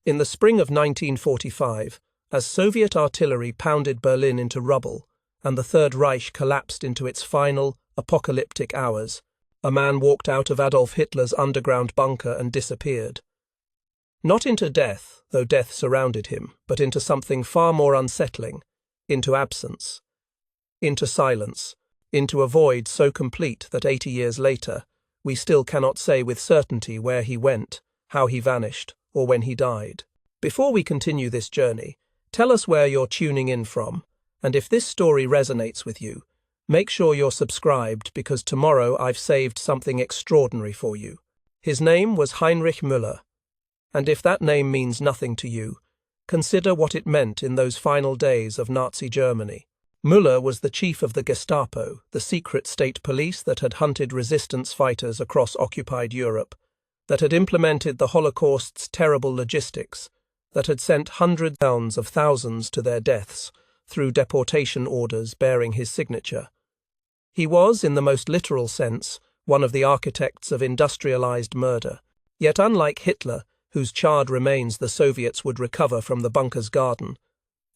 In the spring of 1945, as Soviet artillery pounded Berlin into rubble and the Third Reich collapsed into its final, apocalyptic hours, a man walked out of Adolf Hitler's underground bunker and disappeared. Not into death, though death surrounded him, but into something far more unsettling, into absence, into silence, into a void so complete that 80 years later, we still cannot say with certainty where he went, how he vanished, or when he died. Before we continue this journey, tell us where you're tuning in from, and if this story resonates with you, make sure you're subscribed because tomorrow I've saved something extraordinary for you. His name was Heinrich Müller, and if that name means nothing to you, consider what it meant in those final days of Nazi Germany. Müller was the chief of the Gestapo, the secret state police that had hunted resistance fighters across occupied Europe, that had implemented the Holocaust's terrible logistics, that had sent hundreds of thousands to their deaths through deportation orders bearing his signature. He was, in the most literal sense, one of the architects of industrialized murder. Yet unlike Hitler, whose charred remains the Soviets would recover from the bunker's garden,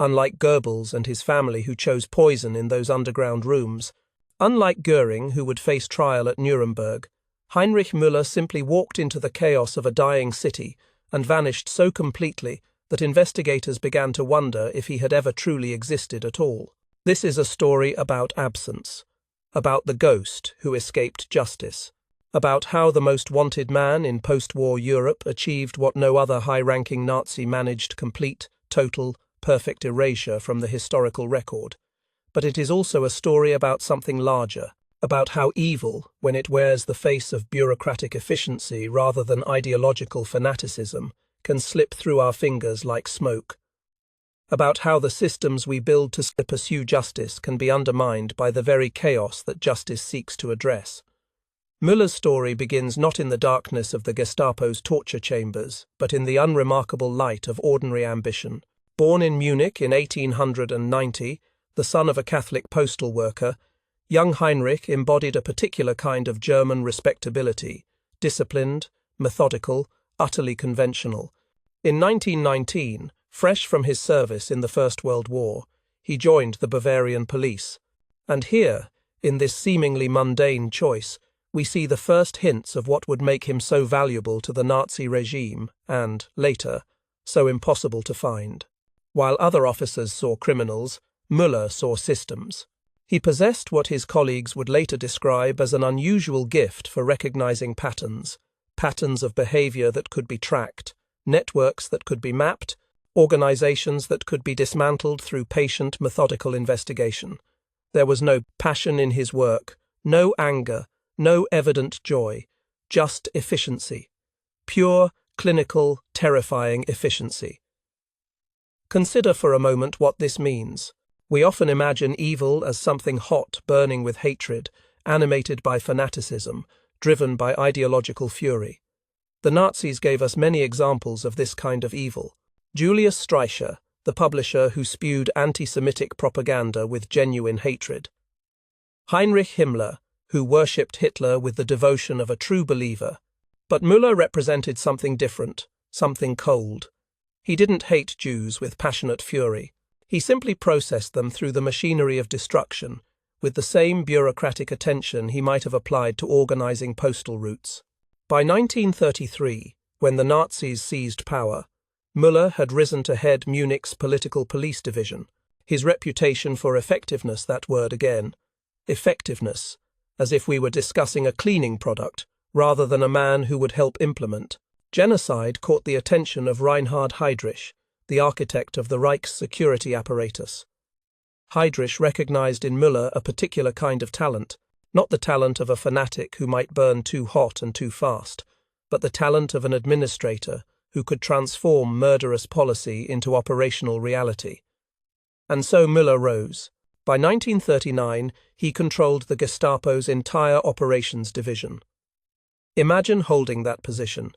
unlike Goebbels and his family who chose poison in those underground rooms, unlike Göring who would face trial at Nuremberg, Heinrich Müller simply walked into the chaos of a dying city and vanished so completely that investigators began to wonder if he had ever truly existed at all. This is a story about absence, about the ghost who escaped justice, about how the most wanted man in post-war Europe achieved what no other high-ranking Nazi managed: complete, total, perfect erasure from the historical record. But it is also a story about something larger, about how evil, when it wears the face of bureaucratic efficiency rather than ideological fanaticism, can slip through our fingers like smoke. About how the systems we build to pursue justice can be undermined by the very chaos that justice seeks to address. Müller's story begins not in the darkness of the Gestapo's torture chambers, but in the unremarkable light of ordinary ambition. Born in Munich in 1890, the son of a Catholic postal worker, young Heinrich embodied a particular kind of German respectability, disciplined, methodical, utterly conventional. In 1919, fresh from his service in the First World War, he joined the Bavarian police. And here, in this seemingly mundane choice, we see the first hints of what would make him so valuable to the Nazi regime and, later, so impossible to find. While other officers saw criminals, Müller saw systems. He possessed what his colleagues would later describe as an unusual gift for recognizing patterns of behavior that could be tracked, networks that could be mapped, organizations that could be dismantled through patient, methodical investigation. There was no passion in his work, no anger, no evident joy, just efficiency. Pure, clinical, terrifying efficiency. Consider for a moment what this means. We often imagine evil as something hot, burning with hatred, animated by fanaticism, driven by ideological fury. The Nazis gave us many examples of this kind of evil. Julius Streicher, the publisher who spewed anti-Semitic propaganda with genuine hatred. Heinrich Himmler, who worshipped Hitler with the devotion of a true believer. But Müller represented something different, something cold. He didn't hate Jews with passionate fury. He simply processed them through the machinery of destruction, with the same bureaucratic attention he might have applied to organizing postal routes. By 1933, when the Nazis seized power, Müller had risen to head Munich's political police division. His reputation for effectiveness, that word again, effectiveness, as if we were discussing a cleaning product, rather than a man who would help implement. Genocide caught the attention of Reinhard Heydrich, the architect of the Reich's security apparatus. Heydrich recognized in Müller a particular kind of talent, not the talent of a fanatic who might burn too hot and too fast, but the talent of an administrator who could transform murderous policy into operational reality. And so Müller rose. By 1939, he controlled the Gestapo's entire operations division. Imagine holding that position.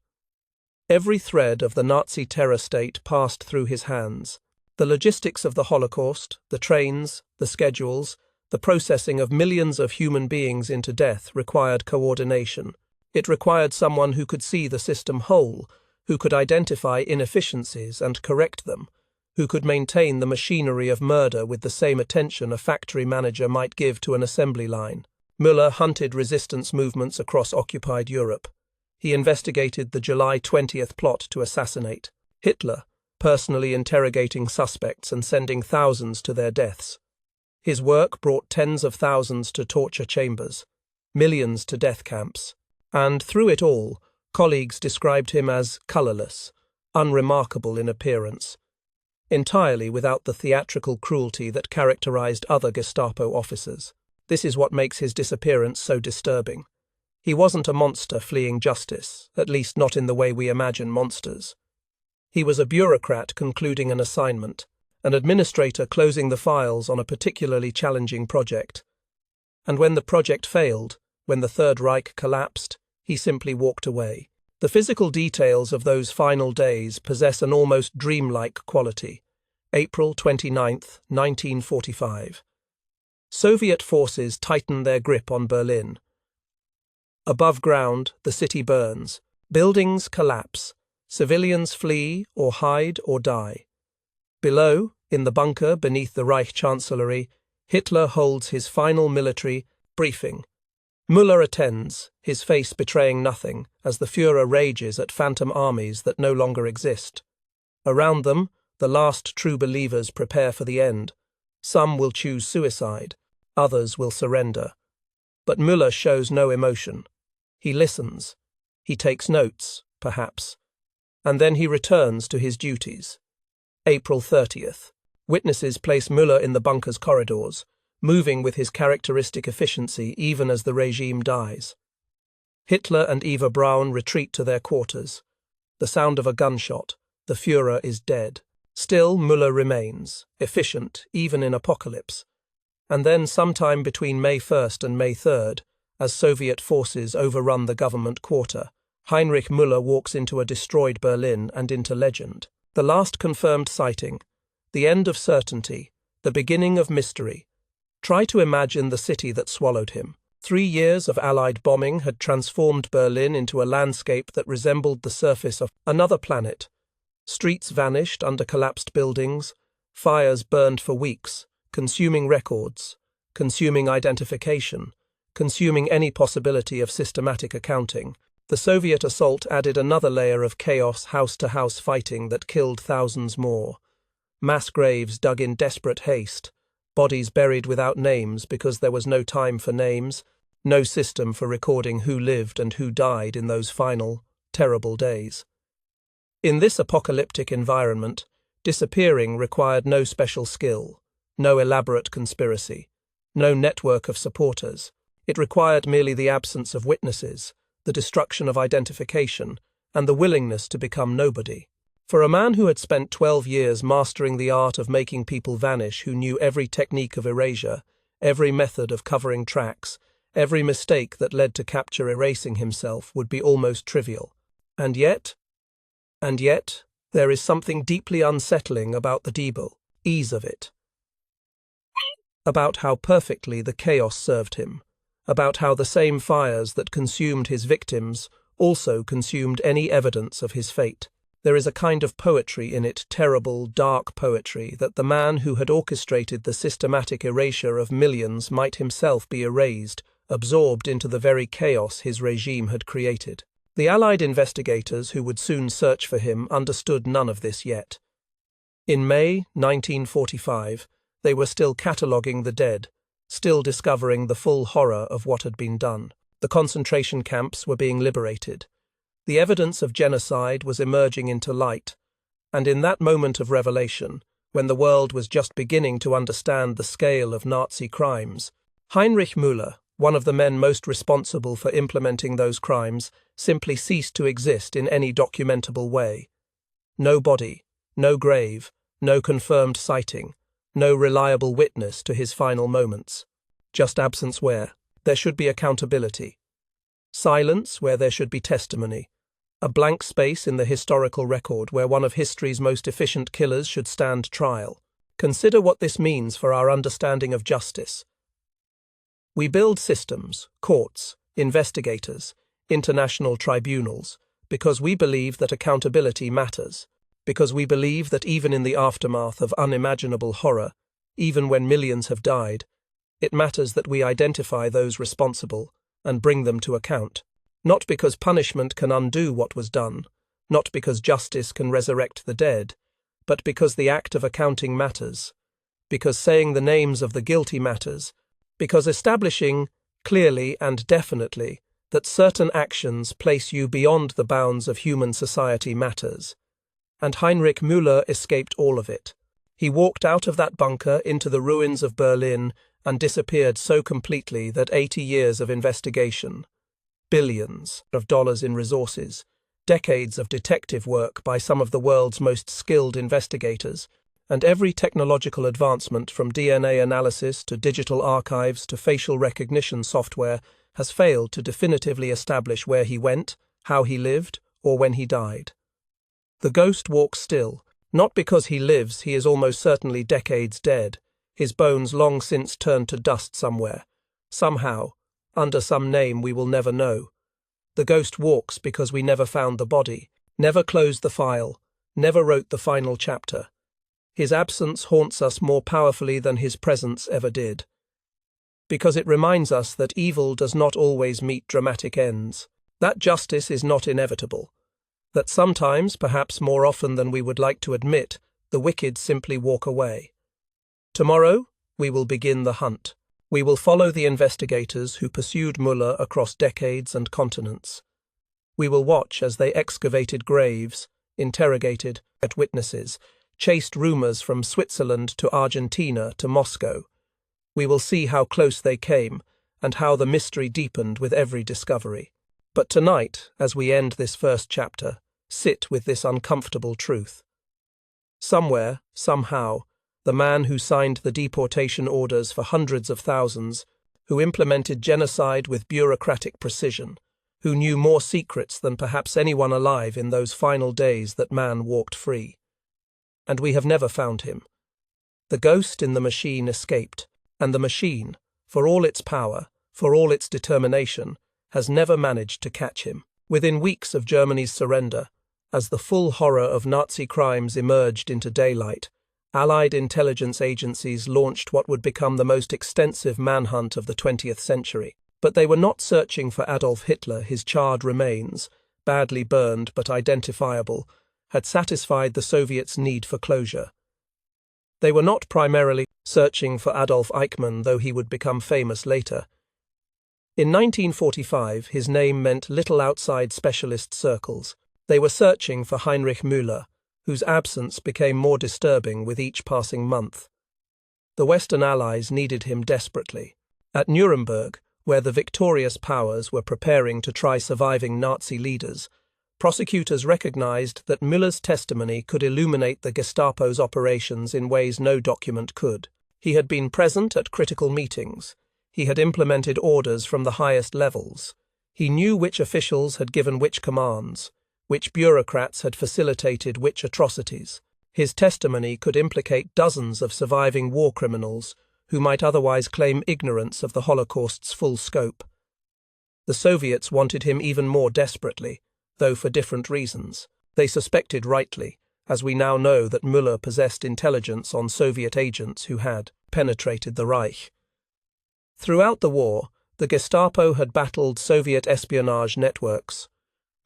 Every thread of the Nazi terror state passed through his hands. The logistics of the Holocaust, the trains, the schedules, the processing of millions of human beings into death required coordination. It required someone who could see the system whole, who could identify inefficiencies and correct them, who could maintain the machinery of murder with the same attention a factory manager might give to an assembly line. Müller hunted resistance movements across occupied Europe. He investigated the July 20th plot to assassinate Hitler, personally interrogating suspects and sending thousands to their deaths. His work brought tens of thousands to torture chambers, millions to death camps, and through it all, colleagues described him as colourless, unremarkable in appearance, entirely without the theatrical cruelty that characterized other Gestapo officers. This is what makes his disappearance so disturbing. He wasn't a monster fleeing justice, at least not in the way we imagine monsters. He was a bureaucrat concluding an assignment, an administrator closing the files on a particularly challenging project. And when the project failed, when the Third Reich collapsed, he simply walked away. The physical details of those final days possess an almost dreamlike quality. April 29, 1945. Soviet forces tighten their grip on Berlin. Above ground, the city burns. Buildings collapse. Civilians flee or hide or die. Below, in the bunker beneath the Reich Chancellery, Hitler holds his final military briefing. Müller attends, his face betraying nothing, as the Führer rages at phantom armies that no longer exist. Around them, the last true believers prepare for the end. Some will choose suicide, others will surrender. But Müller shows no emotion. He listens. He takes notes, perhaps. And then he returns to his duties. April 30th. Witnesses place Müller in the bunker's corridors, moving with his characteristic efficiency even as the regime dies. Hitler and Eva Braun retreat to their quarters. The sound of a gunshot. The Führer is dead. Still, Müller remains, efficient even in apocalypse. And then sometime between May 1st and May 3rd, as Soviet forces overrun the government quarter, Heinrich Müller walks into a destroyed Berlin and into legend. The last confirmed sighting, the end of certainty, the beginning of mystery. Try to imagine the city that swallowed him. 3 years of Allied bombing had transformed Berlin into a landscape that resembled the surface of another planet. Streets vanished under collapsed buildings, fires burned for weeks, consuming records, consuming identification, consuming any possibility of systematic accounting. The Soviet assault added another layer of chaos, house-to-house fighting that killed thousands more. Mass graves dug in desperate haste, bodies buried without names because there was no time for names, no system for recording who lived and who died in those final, terrible days. In this apocalyptic environment, disappearing required no special skill, no elaborate conspiracy, no network of supporters. It required merely the absence of witnesses, the destruction of identification, and the willingness to become nobody. For a man who had spent 12 years mastering the art of making people vanish, who knew every technique of erasure, every method of covering tracks, every mistake that led to capture erasing himself would be almost trivial. And yet, there is something deeply unsettling about the debile ease of it. About how perfectly the chaos served him. About how the same fires that consumed his victims also consumed any evidence of his fate. There is a kind of poetry in it, terrible, dark poetry, that the man who had orchestrated the systematic erasure of millions might himself be erased, absorbed into the very chaos his regime had created. The Allied investigators who would soon search for him understood none of this yet. In May 1945, they were still cataloguing the dead, still discovering the full horror of what had been done. The concentration camps were being liberated. The evidence of genocide was emerging into light, and in that moment of revelation, when the world was just beginning to understand the scale of Nazi crimes, Heinrich Müller, one of the men most responsible for implementing those crimes, simply ceased to exist in any documentable way. No body, no grave, no confirmed sighting, no reliable witness to his final moments. Just absence where there should be accountability. Silence where there should be testimony. A blank space in the historical record where one of history's most efficient killers should stand trial. Consider what this means for our understanding of justice. We build systems, courts, investigators, international tribunals, because we believe that accountability matters, because we believe that even in the aftermath of unimaginable horror, even when millions have died, it matters that we identify those responsible and bring them to account. Not because punishment can undo what was done, not because justice can resurrect the dead, but because the act of accounting matters, because saying the names of the guilty matters, because establishing, clearly and definitely, that certain actions place you beyond the bounds of human society matters. And Heinrich Müller escaped all of it. He walked out of that bunker into the ruins of Berlin and disappeared so completely that 80 years of investigation, billions of dollars in resources, decades of detective work by some of the world's most skilled investigators, and every technological advancement from DNA analysis to digital archives to facial recognition software has failed to definitively establish where he went, how he lived, or when he died. The ghost walks still. Not because he lives, he is almost certainly decades dead, his bones long since turned to dust somewhere, somehow, under some name we will never know. The ghost walks because we never found the body, never closed the file, never wrote the final chapter. His absence haunts us more powerfully than his presence ever did. Because it reminds us that evil does not always meet dramatic ends, that justice is not inevitable, that sometimes, perhaps more often than we would like to admit, the wicked simply walk away. Tomorrow, we will begin the hunt. We will follow the investigators who pursued Müller across decades and continents. We will watch as they excavated graves, interrogated witnesses, chased rumors from Switzerland to Argentina to Moscow. We will see how close they came and how the mystery deepened with every discovery. But tonight, as we end this first chapter, sit with this uncomfortable truth. Somewhere, somehow, the man who signed the deportation orders for hundreds of thousands, who implemented genocide with bureaucratic precision, who knew more secrets than perhaps anyone alive in those final days that man walked free. And we have never found him. The ghost in the machine escaped, and the machine, for all its power, for all its determination, has never managed to catch him. Within weeks of Germany's surrender, as the full horror of Nazi crimes emerged into daylight, Allied intelligence agencies launched what would become the most extensive manhunt of the 20th century. But they were not searching for Adolf Hitler. His charred remains, badly burned but identifiable, had satisfied the Soviets' need for closure. They were not primarily searching for Adolf Eichmann, though he would become famous later. In 1945, his name meant little outside specialist circles. They were searching for Heinrich Müller, whose absence became more disturbing with each passing month. The Western Allies needed him desperately. At Nuremberg, where the victorious powers were preparing to try surviving Nazi leaders, prosecutors recognized that Müller's testimony could illuminate the Gestapo's operations in ways no document could. He had been present at critical meetings. He had implemented orders from the highest levels. He knew which officials had given which commands, which bureaucrats had facilitated which atrocities. His testimony could implicate dozens of surviving war criminals who might otherwise claim ignorance of the Holocaust's full scope. The Soviets wanted him even more desperately, though for different reasons. They suspected rightly, as we now know, that Müller possessed intelligence on Soviet agents who had penetrated the Reich. Throughout the war, the Gestapo had battled Soviet espionage networks.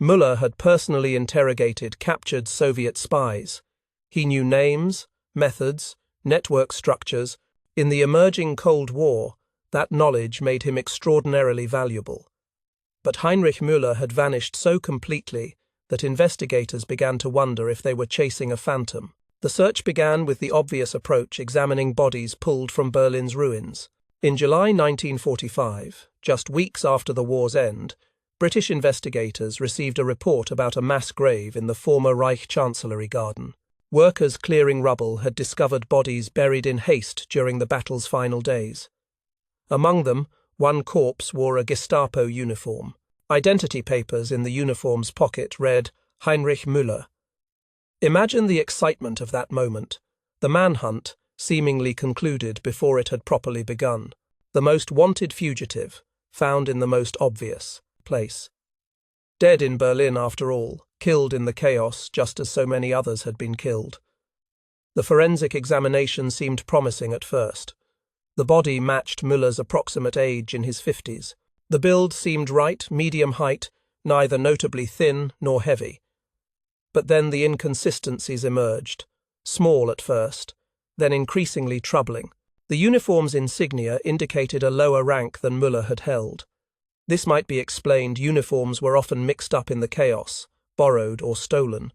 Müller had personally interrogated captured Soviet spies. He knew names, methods, network structures. In the emerging Cold War, that knowledge made him extraordinarily valuable. But Heinrich Müller had vanished so completely that investigators began to wonder if they were chasing a phantom. The search began with the obvious approach, examining bodies pulled from Berlin's ruins. In July 1945, just weeks after the war's end, British investigators received a report about a mass grave in the former Reich Chancellery Garden. Workers clearing rubble had discovered bodies buried in haste during the battle's final days. Among them, one corpse wore a Gestapo uniform. Identity papers in the uniform's pocket read, Heinrich Müller. Imagine the excitement of that moment. The manhunt, seemingly concluded before it had properly begun. The most wanted fugitive, found in the most obvious place. Dead in Berlin after all, killed in the chaos just as so many others had been killed. The forensic examination seemed promising at first. The body matched Müller's approximate age in his 50s. The build seemed right, medium height, neither notably thin nor heavy. But then the inconsistencies emerged, small at first, then increasingly troubling. The uniform's insignia indicated a lower rank than Müller had held. This might be explained. Uniforms were often mixed up in the chaos, borrowed or stolen.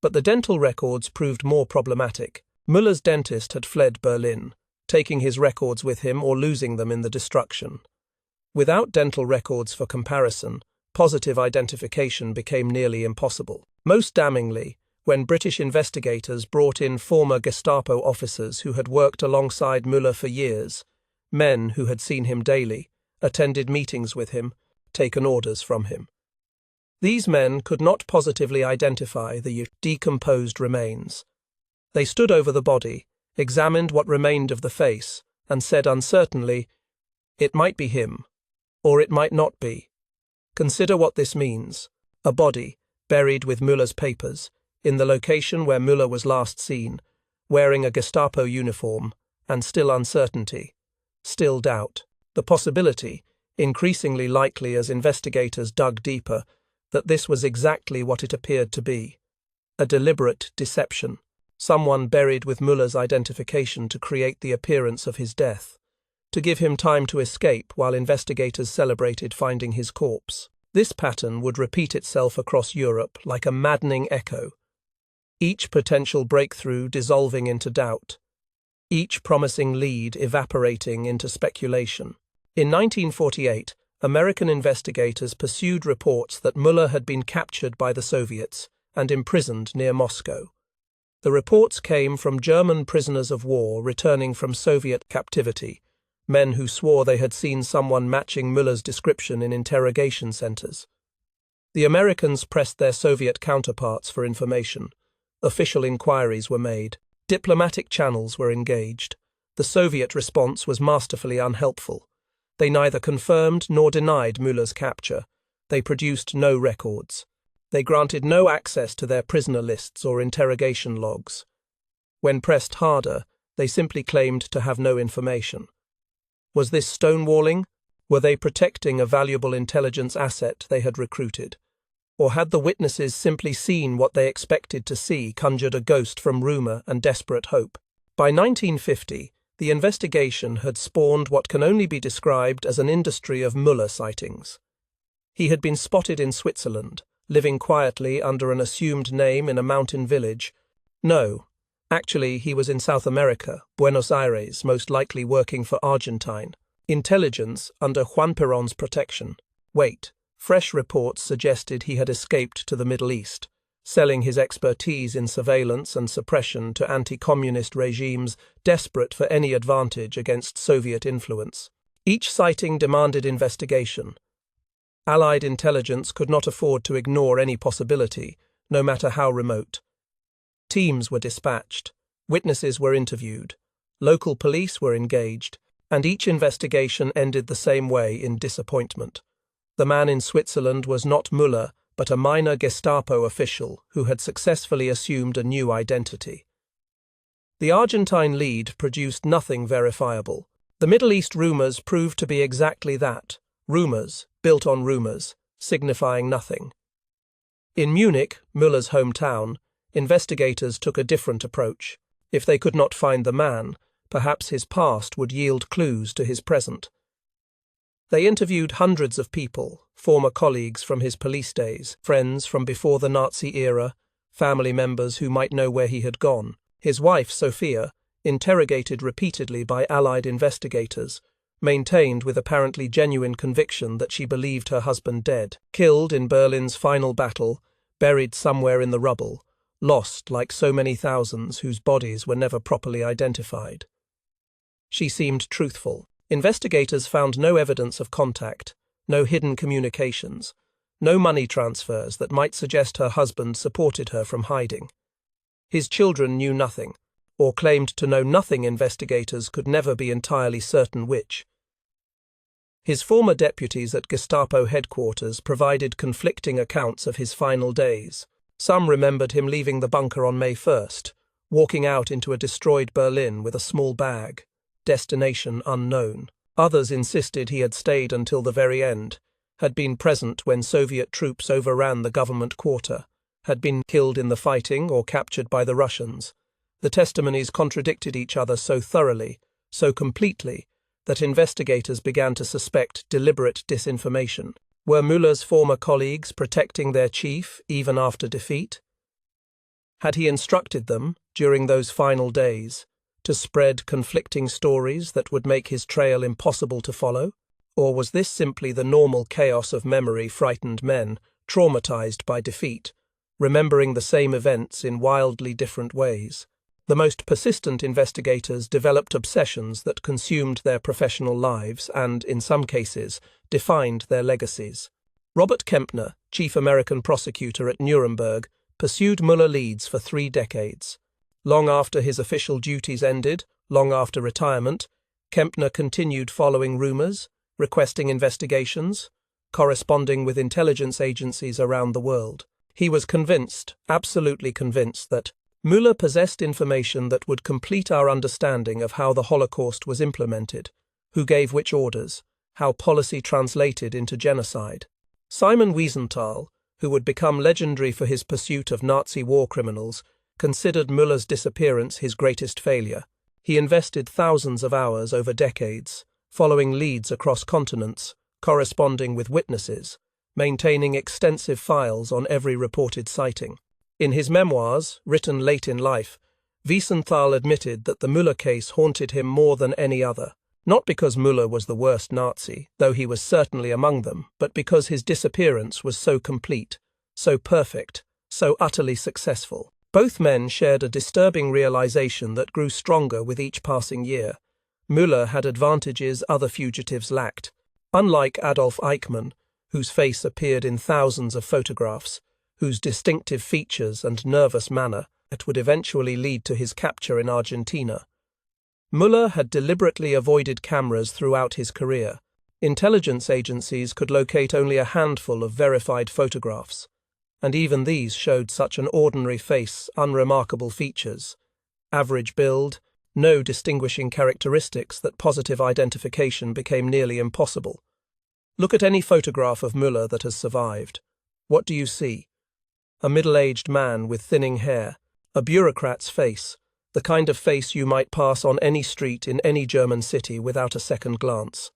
But the dental records proved more problematic. Müller's dentist had fled Berlin, taking his records with him or losing them in the destruction. Without dental records for comparison, positive identification became nearly impossible. Most damningly, when British investigators brought in former Gestapo officers who had worked alongside Müller for years, men who had seen him daily, attended meetings with him, taken orders from him. These men could not positively identify the decomposed remains. They stood over the body, examined what remained of the face, and said uncertainly, "It might be him, or it might not be." Consider what this means. A body, buried with Müller's papers, in the location where Müller was last seen, wearing a Gestapo uniform, and still uncertainty, still doubt. The possibility, increasingly likely as investigators dug deeper, that this was exactly what it appeared to be. A deliberate deception. Someone buried with Müller's identification to create the appearance of his death, to give him time to escape while investigators celebrated finding his corpse. This pattern would repeat itself across Europe like a maddening echo, each potential breakthrough dissolving into doubt, each promising lead evaporating into speculation. In 1948, American investigators pursued reports that Müller had been captured by the Soviets and imprisoned near Moscow. The reports came from German prisoners of war returning from Soviet captivity, men who swore they had seen someone matching Müller's description in interrogation centers. The Americans pressed their Soviet counterparts for information. Official inquiries were made. Diplomatic channels were engaged. The Soviet response was masterfully unhelpful. They neither confirmed nor denied Müller's capture. They produced no records. They granted no access to their prisoner lists or interrogation logs. When pressed harder, they simply claimed to have no information. Was this stonewalling? Were they protecting a valuable intelligence asset they had recruited? Or had the witnesses simply seen what they expected to see, conjured a ghost from rumor and desperate hope? By 1950, the investigation had spawned what can only be described as an industry of Müller sightings. He had been spotted in Switzerland, living quietly under an assumed name in a mountain village. No, actually he was in South America, Buenos Aires, most likely working for Argentine intelligence under Juan Perón's protection. Wait, fresh reports suggested he had escaped to the Middle East, selling his expertise in surveillance and suppression to anti-communist regimes desperate for any advantage against Soviet influence. Each sighting demanded investigation. Allied intelligence could not afford to ignore any possibility, no matter how remote. Teams were dispatched, witnesses were interviewed, local police were engaged, and each investigation ended the same way in disappointment. The man in Switzerland was not Müller, but a minor Gestapo official who had successfully assumed a new identity. The Argentine lead produced nothing verifiable. The Middle East rumors proved to be exactly that, rumors built on rumors, signifying nothing. In Munich, Müller's hometown, investigators took a different approach. If they could not find the man, perhaps his past would yield clues to his present. They interviewed hundreds of people, former colleagues from his police days, friends from before the Nazi era, family members who might know where he had gone. His wife, Sophia, interrogated repeatedly by Allied investigators, maintained with apparently genuine conviction that she believed her husband dead, killed in Berlin's final battle, buried somewhere in the rubble, lost like so many thousands whose bodies were never properly identified. She seemed truthful. Investigators found no evidence of contact, no hidden communications, no money transfers that might suggest her husband supported her from hiding. His children knew nothing, or claimed to know nothing. Investigators could never be entirely certain which. His former deputies at Gestapo headquarters provided conflicting accounts of his final days. Some remembered him leaving the bunker on May 1st, walking out into a destroyed Berlin with a small bag, destination unknown. Others insisted he had stayed until the very end, had been present when Soviet troops overran the government quarter, had been killed in the fighting or captured by the Russians. The testimonies contradicted each other so thoroughly, so completely, that investigators began to suspect deliberate disinformation. Were Müller's former colleagues protecting their chief even after defeat? Had he instructed them, during those final days, to spread conflicting stories that would make his trail impossible to follow? Or was this simply the normal chaos of memory-frightened men, traumatized by defeat, remembering the same events in wildly different ways? The most persistent investigators developed obsessions that consumed their professional lives and, in some cases, defined their legacies. Robert Kempner, chief American prosecutor at Nuremberg, pursued Müller leads for 3 decades. Long after his official duties ended, long after retirement, Kempner continued following rumors, requesting investigations, corresponding with intelligence agencies around the world. He was convinced, absolutely convinced, that Müller possessed information that would complete our understanding of how the Holocaust was implemented, who gave which orders, how policy translated into genocide. Simon Wiesenthal, who would become legendary for his pursuit of Nazi war criminals, considered Müller's disappearance his greatest failure. He invested thousands of hours over decades, following leads across continents, corresponding with witnesses, maintaining extensive files on every reported sighting. In his memoirs, written late in life, Wiesenthal admitted that the Müller case haunted him more than any other, not because Müller was the worst Nazi, though he was certainly among them, but because his disappearance was so complete, so perfect, so utterly successful. Both men shared a disturbing realization that grew stronger with each passing year. Müller had advantages other fugitives lacked. Unlike Adolf Eichmann, whose face appeared in thousands of photographs, whose distinctive features and nervous manner that would eventually lead to his capture in Argentina, Müller had deliberately avoided cameras throughout his career. Intelligence agencies could locate only a handful of verified photographs, and even these showed such an ordinary face, unremarkable features, average build, no distinguishing characteristics that positive identification became nearly impossible. Look at any photograph of Müller that has survived. What do you see? A middle-aged man with thinning hair, a bureaucrat's face, the kind of face you might pass on any street in any German city without a second glance.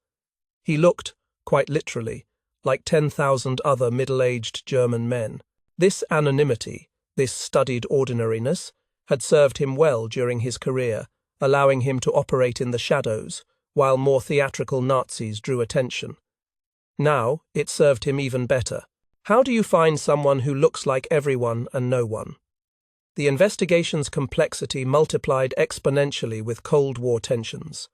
He looked, quite literally, like 10,000 other middle-aged German men. This anonymity, this studied ordinariness, had served him well during his career, allowing him to operate in the shadows, while more theatrical Nazis drew attention. Now, it served him even better. How do you find someone who looks like everyone and no one? The investigation's complexity multiplied exponentially with Cold War tensions.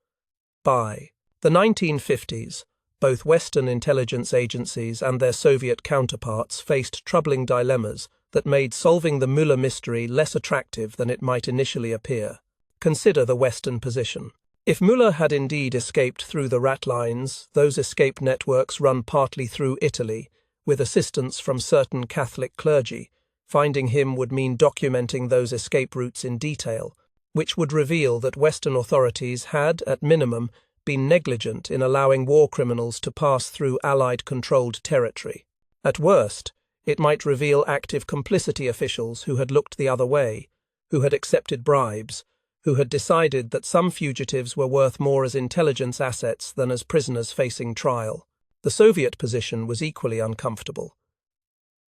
By the 1950s, both Western intelligence agencies and their Soviet counterparts faced troubling dilemmas that made solving the Müller mystery less attractive than it might initially appear. Consider the Western position. If Müller had indeed escaped through the rat lines, those escape networks run partly through Italy, with assistance from certain Catholic clergy. Finding him would mean documenting those escape routes in detail, which would reveal that Western authorities had, at minimum, been negligent in allowing war criminals to pass through Allied-controlled territory. At worst, it might reveal active complicity officials who had looked the other way, who had accepted bribes, who had decided that some fugitives were worth more as intelligence assets than as prisoners facing trial. The Soviet position was equally uncomfortable.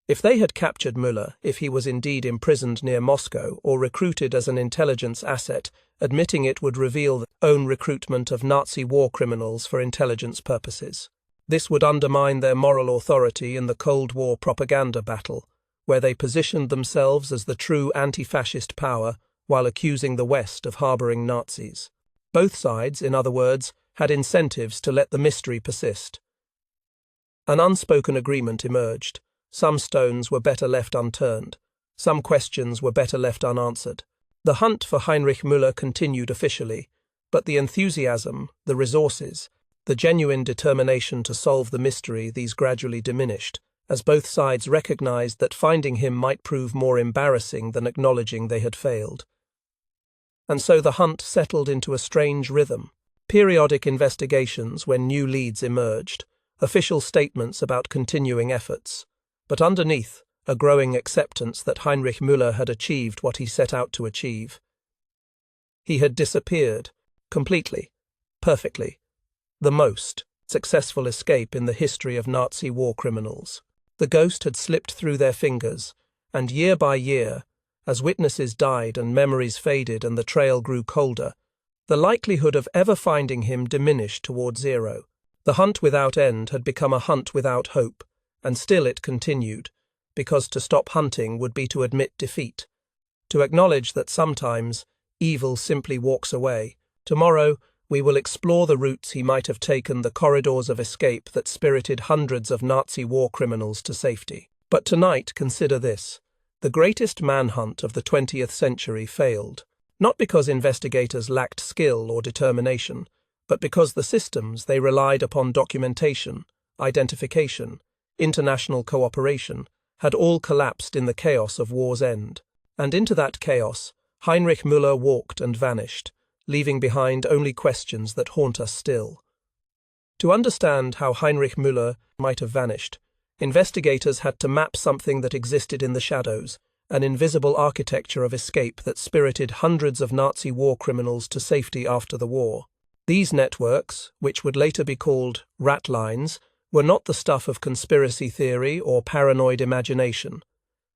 If they had captured Müller, if he was indeed imprisoned near Moscow or recruited as an intelligence asset, admitting it would reveal their own recruitment of Nazi war criminals for intelligence purposes. This would undermine their moral authority in the Cold War propaganda battle, where they positioned themselves as the true anti-fascist power while accusing the West of harboring Nazis. Both sides, in other words, had incentives to let the mystery persist. An unspoken agreement emerged. Some stones were better left unturned. Some questions were better left unanswered. The hunt for Heinrich Müller continued officially, but the enthusiasm, the resources, The genuine determination to solve the mystery these gradually diminished, as both sides recognized that finding him might prove more embarrassing than acknowledging they had failed. And so the hunt settled into a strange rhythm. Periodic investigations when new leads emerged, official statements about continuing efforts, but underneath, a growing acceptance that Heinrich Müller had achieved what he set out to achieve. He had disappeared, completely, perfectly, the most successful escape in the history of Nazi war criminals. The ghost had slipped through their fingers, and year by year, as witnesses died and memories faded and the trail grew colder, the likelihood of ever finding him diminished toward zero. The hunt without end had become a hunt without hope, and still it continued, because to stop hunting would be to admit defeat, to acknowledge that sometimes evil simply walks away. Tomorrow, we will explore the routes he might have taken, the corridors of escape that spirited hundreds of Nazi war criminals to safety. But tonight, consider this. The greatest manhunt of the 20th century failed, not because investigators lacked skill or determination, but because the systems they relied upon, documentation, identification, international cooperation, had all collapsed in the chaos of war's end. And into that chaos, Heinrich Müller walked and vanished, leaving behind only questions that haunt us still. To understand how Heinrich Müller might have vanished, investigators had to map something that existed in the shadows, an invisible architecture of escape that spirited hundreds of Nazi war criminals to safety after the war. These networks, which would later be called rat lines, were not the stuff of conspiracy theory or paranoid imagination.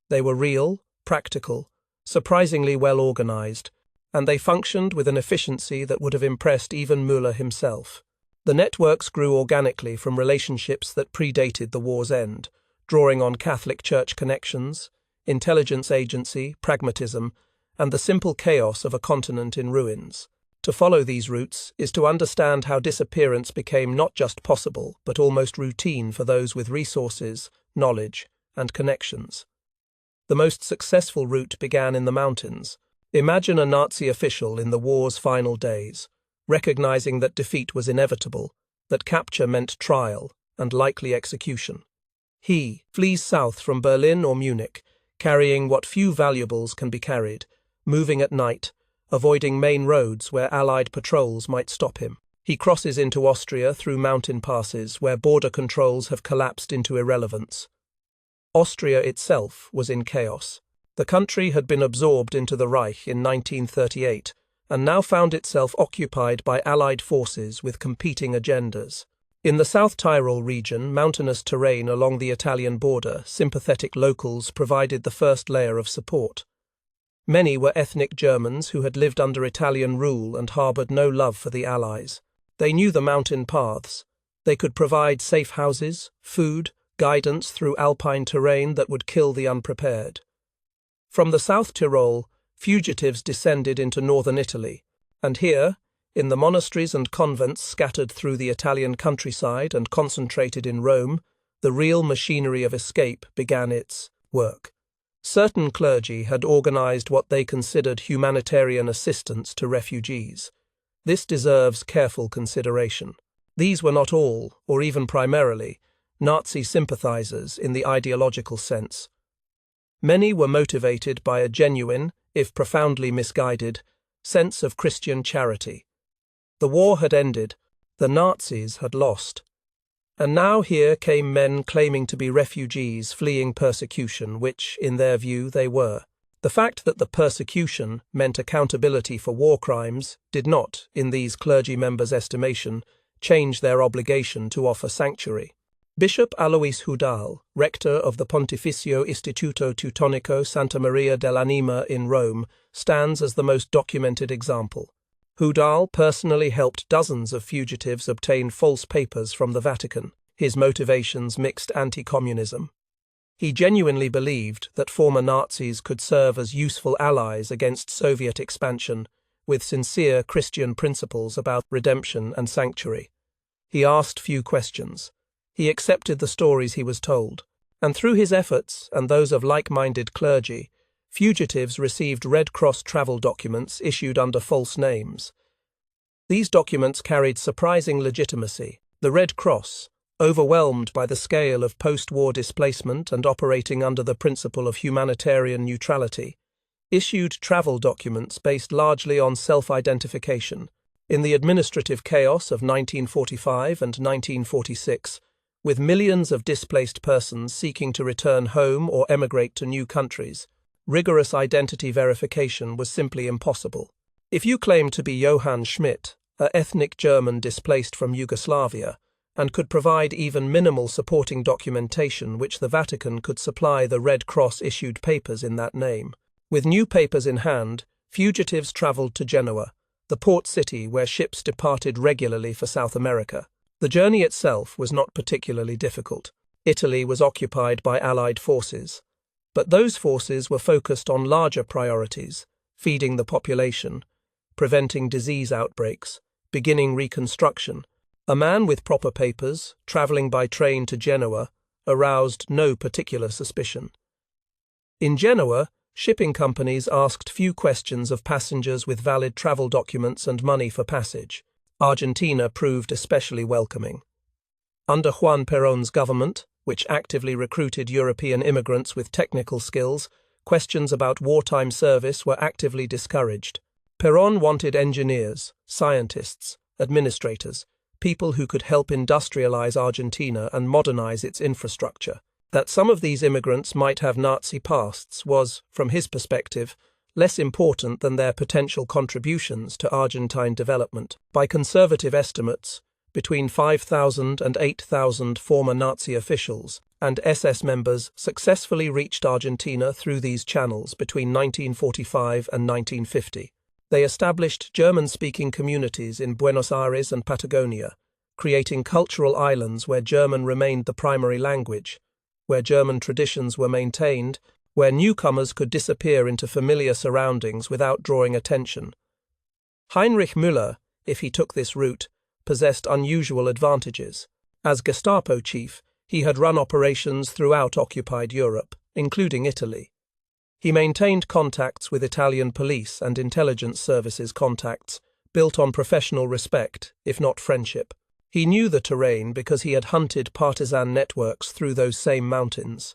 They were real, practical, surprisingly well organized, and they functioned with an efficiency that would have impressed even Müller himself. The networks grew organically from relationships that predated the war's end, drawing on Catholic Church connections, intelligence agency, pragmatism, and the simple chaos of a continent in ruins. To follow these routes is to understand how disappearance became not just possible, but almost routine for those with resources, knowledge, and connections. The most successful route began in the mountains. Imagine a Nazi official in the war's final days, recognizing that defeat was inevitable, that capture meant trial and likely execution. He flees south from Berlin or Munich, carrying what few valuables can be carried, moving at night, avoiding main roads where Allied patrols might stop him. He crosses into Austria through mountain passes where border controls have collapsed into irrelevance. Austria itself was in chaos. The country had been absorbed into the Reich in 1938 and now found itself occupied by Allied forces with competing agendas. In the South Tyrol region, mountainous terrain along the Italian border, sympathetic locals provided the first layer of support. Many were ethnic Germans who had lived under Italian rule and harboured no love for the Allies. They knew the mountain paths. They could provide safe houses, food, guidance through alpine terrain that would kill the unprepared. From the South Tyrol, fugitives descended into northern Italy, and here, in the monasteries and convents scattered through the Italian countryside and concentrated in Rome, the real machinery of escape began its work. Certain clergy had organized what they considered humanitarian assistance to refugees. This deserves careful consideration. These were not all, or even primarily, Nazi sympathizers in the ideological sense. Many were motivated by a genuine, if profoundly misguided, sense of Christian charity. The war had ended, the Nazis had lost. And now here came men claiming to be refugees fleeing persecution, which, in their view, they were. The fact that the persecution meant accountability for war crimes did not, in these clergy members' estimation, change their obligation to offer sanctuary. Bishop Alois Hudal, rector of the Pontificio Istituto Teutonico Santa Maria dell'Anima in Rome, stands as the most documented example. Hudal personally helped dozens of fugitives obtain false papers from the Vatican, his motivations mixed anti-communism. He genuinely believed that former Nazis could serve as useful allies against Soviet expansion, with sincere Christian principles about redemption and sanctuary. He asked few questions. He accepted the stories he was told, and through his efforts and those of like-minded clergy, fugitives received Red Cross travel documents issued under false names. These documents carried surprising legitimacy. The Red Cross, overwhelmed by the scale of post-war displacement and operating under the principle of humanitarian neutrality, issued travel documents based largely on self-identification. In the administrative chaos of 1945 and 1946, with millions of displaced persons seeking to return home or emigrate to new countries, rigorous identity verification was simply impossible. If you claimed to be Johann Schmidt, an ethnic German displaced from Yugoslavia, and could provide even minimal supporting documentation which the Vatican could supply, the Red Cross issued papers in that name. With new papers in hand, fugitives travelled to Genoa, the port city where ships departed regularly for South America. The journey itself was not particularly difficult. Italy was occupied by Allied forces, but those forces were focused on larger priorities: feeding the population, preventing disease outbreaks, beginning reconstruction. A man with proper papers, travelling by train to Genoa, aroused no particular suspicion. In Genoa, shipping companies asked few questions of passengers with valid travel documents and money for passage. Argentina proved especially welcoming. Under Juan Perón's government, which actively recruited European immigrants with technical skills, questions about wartime service were actively discouraged. Perón wanted engineers, scientists, administrators, people who could help industrialize Argentina and modernize its infrastructure. That some of these immigrants might have Nazi pasts was, from his perspective, less important than their potential contributions to Argentine development. By conservative estimates, between 5,000 and 8,000 former Nazi officials and SS members successfully reached Argentina through these channels between 1945 and 1950. They established German-speaking communities in Buenos Aires and Patagonia, creating cultural islands where German remained the primary language, where German traditions were maintained, where newcomers could disappear into familiar surroundings without drawing attention. Heinrich Müller, if he took this route, possessed unusual advantages. As Gestapo chief, he had run operations throughout occupied Europe, including Italy. He maintained contacts with Italian police and intelligence services, contacts built on professional respect, if not friendship. He knew the terrain because he had hunted partisan networks through those same mountains.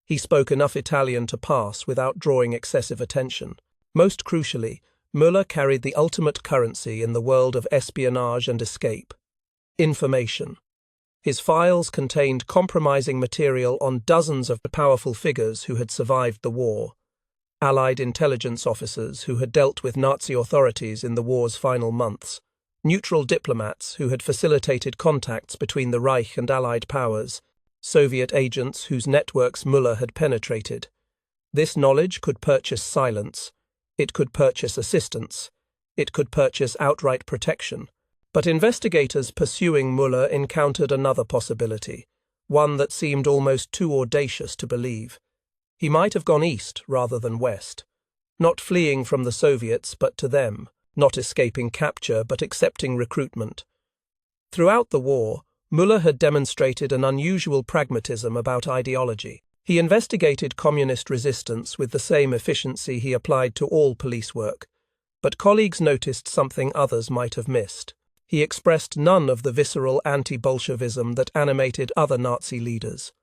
He spoke enough Italian to pass without drawing excessive attention. Most crucially, Müller carried the ultimate currency in the world of espionage and escape: information. His files contained compromising material on dozens of powerful figures who had survived the war, Allied intelligence officers who had dealt with Nazi authorities in the war's final months, neutral diplomats who had facilitated contacts between the Reich and Allied powers, Soviet agents whose networks Müller had penetrated. This knowledge could purchase silence, it could purchase assistance, it could purchase outright protection. But investigators pursuing Müller encountered another possibility, one that seemed almost too audacious to believe. He might have gone east rather than west, not fleeing from the Soviets but to them, not escaping capture but accepting recruitment. Throughout the war, Müller had demonstrated an unusual pragmatism about ideology. He investigated communist resistance with the same efficiency he applied to all police work, but colleagues noticed something others might have missed. He expressed none of the visceral anti-Bolshevism that animated other Nazi leaders.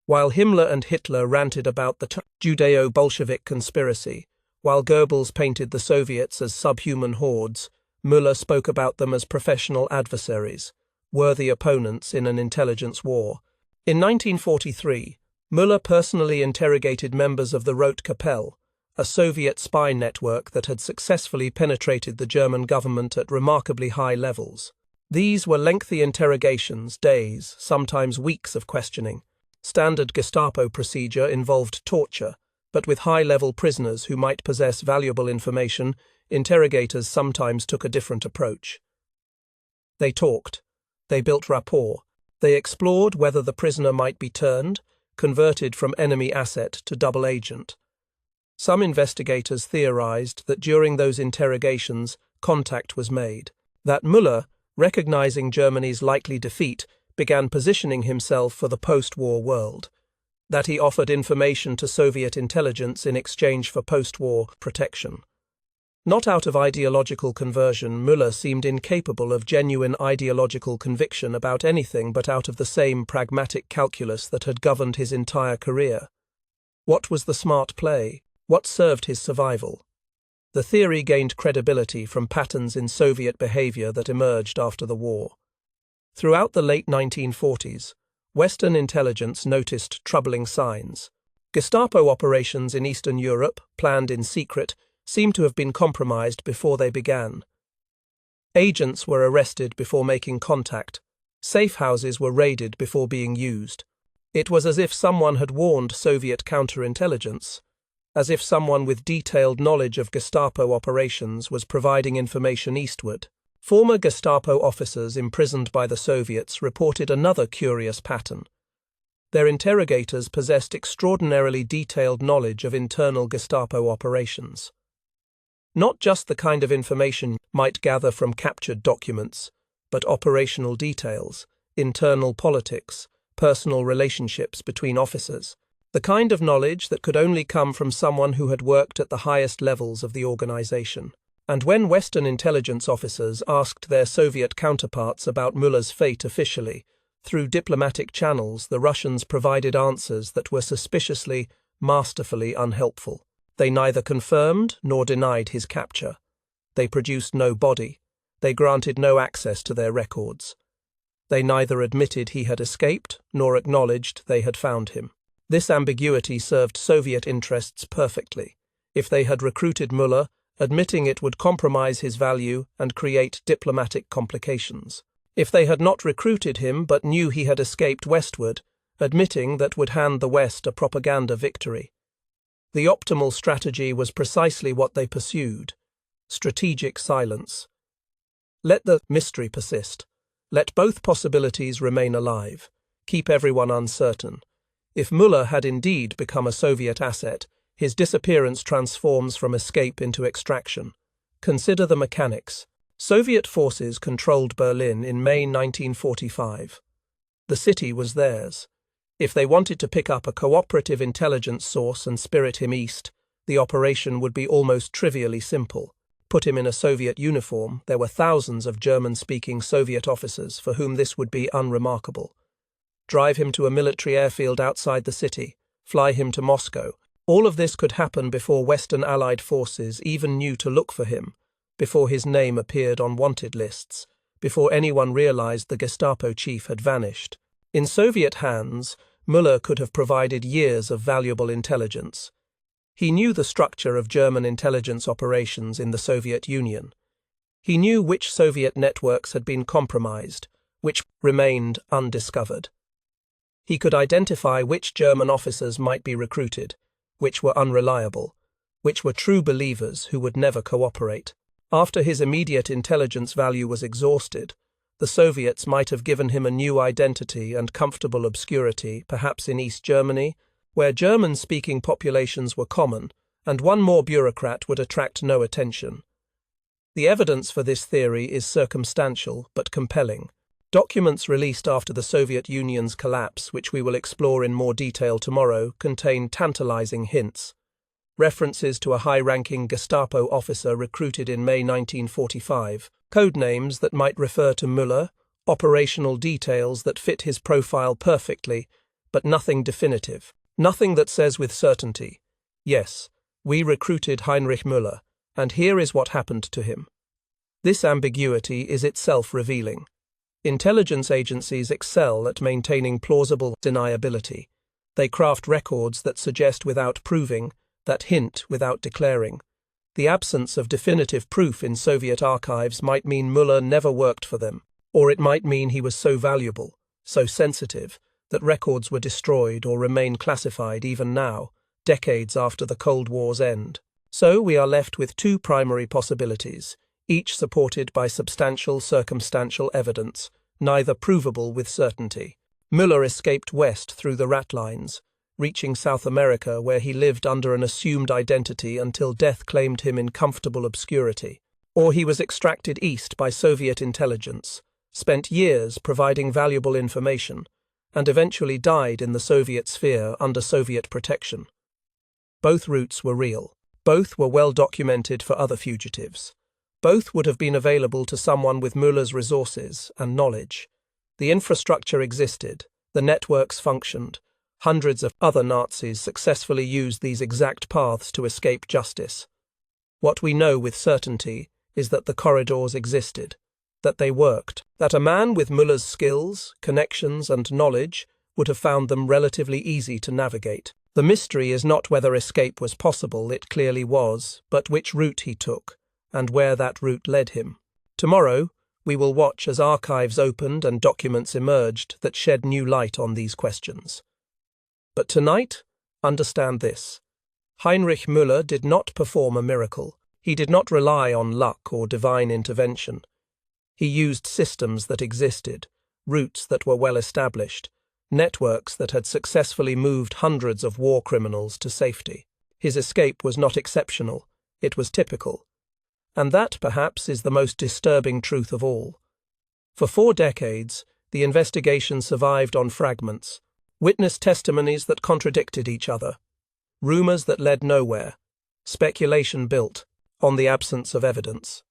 While Himmler and Hitler ranted about the Judeo-Bolshevik conspiracy, while Goebbels painted the Soviets as subhuman hordes, Müller spoke about them as professional adversaries, worthy opponents in an intelligence war. In 1943, Müller personally interrogated members of the Rote Kapelle, a Soviet spy network that had successfully penetrated the German government at remarkably high levels. These were lengthy interrogations, days, sometimes weeks of questioning. Standard Gestapo procedure involved torture, but with high-level prisoners who might possess valuable information, interrogators sometimes took a different approach. They talked. They built rapport. They explored whether the prisoner might be turned, converted from enemy asset to double agent. Some investigators theorized that during those interrogations, contact was made, that Müller, recognizing Germany's likely defeat, began positioning himself for the post-war world, that he offered information to Soviet intelligence in exchange for post-war protection. Not out of ideological conversion, Müller seemed incapable of genuine ideological conviction about anything but out of the same pragmatic calculus that had governed his entire career. What was the smart play? What served his survival? The theory gained credibility from patterns in Soviet behavior that emerged after the war. Throughout the late 1940s, Western intelligence noticed troubling signs. Gestapo operations in Eastern Europe, planned in secret, seemed to have been compromised before they began. Agents were arrested before making contact. Safe houses were raided before being used. It was as if someone had warned Soviet counterintelligence, as if someone with detailed knowledge of Gestapo operations was providing information eastward. Former Gestapo officers imprisoned by the Soviets reported another curious pattern. Their interrogators possessed extraordinarily detailed knowledge of internal Gestapo operations. Not just the kind of information might gather from captured documents, but operational details, internal politics, personal relationships between officers, the kind of knowledge that could only come from someone who had worked at the highest levels of the organization. And when Western intelligence officers asked their Soviet counterparts about Müller's fate officially, through diplomatic channels, the Russians provided answers that were suspiciously, masterfully unhelpful. They neither confirmed nor denied his capture. They produced no body. They granted no access to their records. They neither admitted he had escaped nor acknowledged they had found him. This ambiguity served Soviet interests perfectly. If they had recruited Müller, admitting it would compromise his value and create diplomatic complications. If they had not recruited him but knew he had escaped westward, admitting that would hand the West a propaganda victory. The optimal strategy was precisely what they pursued: strategic silence. Let the mystery persist. Let both possibilities remain alive. Keep everyone uncertain. If Müller had indeed become a Soviet asset, his disappearance transforms from escape into extraction. Consider the mechanics. Soviet forces controlled Berlin in May 1945. The city was theirs. If they wanted to pick up a cooperative intelligence source and spirit him east, the operation would be almost trivially simple. Put him in a Soviet uniform. There were thousands of German-speaking Soviet officers for whom this would be unremarkable. Drive him to a military airfield outside the city. Fly him to Moscow. All of this could happen before Western Allied forces even knew to look for him, before his name appeared on wanted lists, before anyone realized the Gestapo chief had vanished. In Soviet hands, Müller could have provided years of valuable intelligence. He knew the structure of German intelligence operations in the Soviet Union. He knew which Soviet networks had been compromised, which remained undiscovered. He could identify which German officers might be recruited, which were unreliable, which were true believers who would never cooperate. After his immediate intelligence value was exhausted, the Soviets might have given him a new identity and comfortable obscurity, perhaps in East Germany, where German-speaking populations were common, and one more bureaucrat would attract no attention. The evidence for this theory is circumstantial but compelling. Documents released after the Soviet Union's collapse, which we will explore in more detail tomorrow, contain tantalizing hints. References to a high-ranking Gestapo officer recruited in May 1945, code names that might refer to Müller, operational details that fit his profile perfectly, but nothing definitive. Nothing that says with certainty, yes, we recruited Heinrich Müller, and here is what happened to him. This ambiguity is itself revealing. Intelligence agencies excel at maintaining plausible deniability. They craft records that suggest without proving, that hint without declaring. The absence of definitive proof in Soviet archives might mean Müller never worked for them, or it might mean he was so valuable, so sensitive, that records were destroyed or remain classified even now, decades after the Cold War's end. So we are left with two primary possibilities, each supported by substantial circumstantial evidence, neither provable with certainty. Müller escaped west through the ratlines, reaching South America where he lived under an assumed identity until death claimed him in comfortable obscurity. Or he was extracted east by Soviet intelligence, spent years providing valuable information, and eventually died in the Soviet sphere under Soviet protection. Both routes were real. Both were well documented for other fugitives. Both would have been available to someone with Müller's resources and knowledge. The infrastructure existed, the networks functioned. Hundreds of other Nazis successfully used these exact paths to escape justice. What we know with certainty is that the corridors existed, that they worked, that a man with Müller's skills, connections, and knowledge would have found them relatively easy to navigate. The mystery is not whether escape was possible, it clearly was, but which route he took, and where that route led him. Tomorrow, we will watch as archives opened and documents emerged that shed new light on these questions. But tonight, understand this. Heinrich Müller did not perform a miracle. He did not rely on luck or divine intervention. He used systems that existed, routes that were well established, networks that had successfully moved hundreds of war criminals to safety. His escape was not exceptional, it was typical. And that, perhaps, is the most disturbing truth of all. For 4 decades, the investigation survived on fragments, witness testimonies that contradicted each other, rumors that led nowhere, speculation built on the absence of evidence.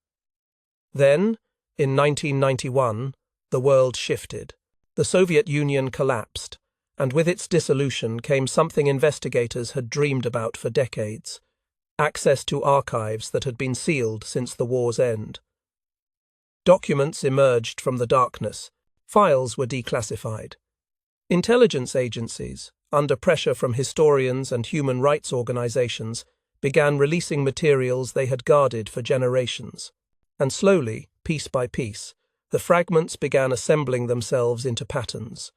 Then, in 1991, the world shifted. The Soviet Union collapsed, and with its dissolution came something investigators had dreamed about for decades: access to archives that had been sealed since the war's end. Documents emerged from the darkness. Files were declassified. Intelligence agencies, under pressure from historians and human rights organizations, began releasing materials they had guarded for generations. And slowly, piece by piece, the fragments began assembling themselves into patterns.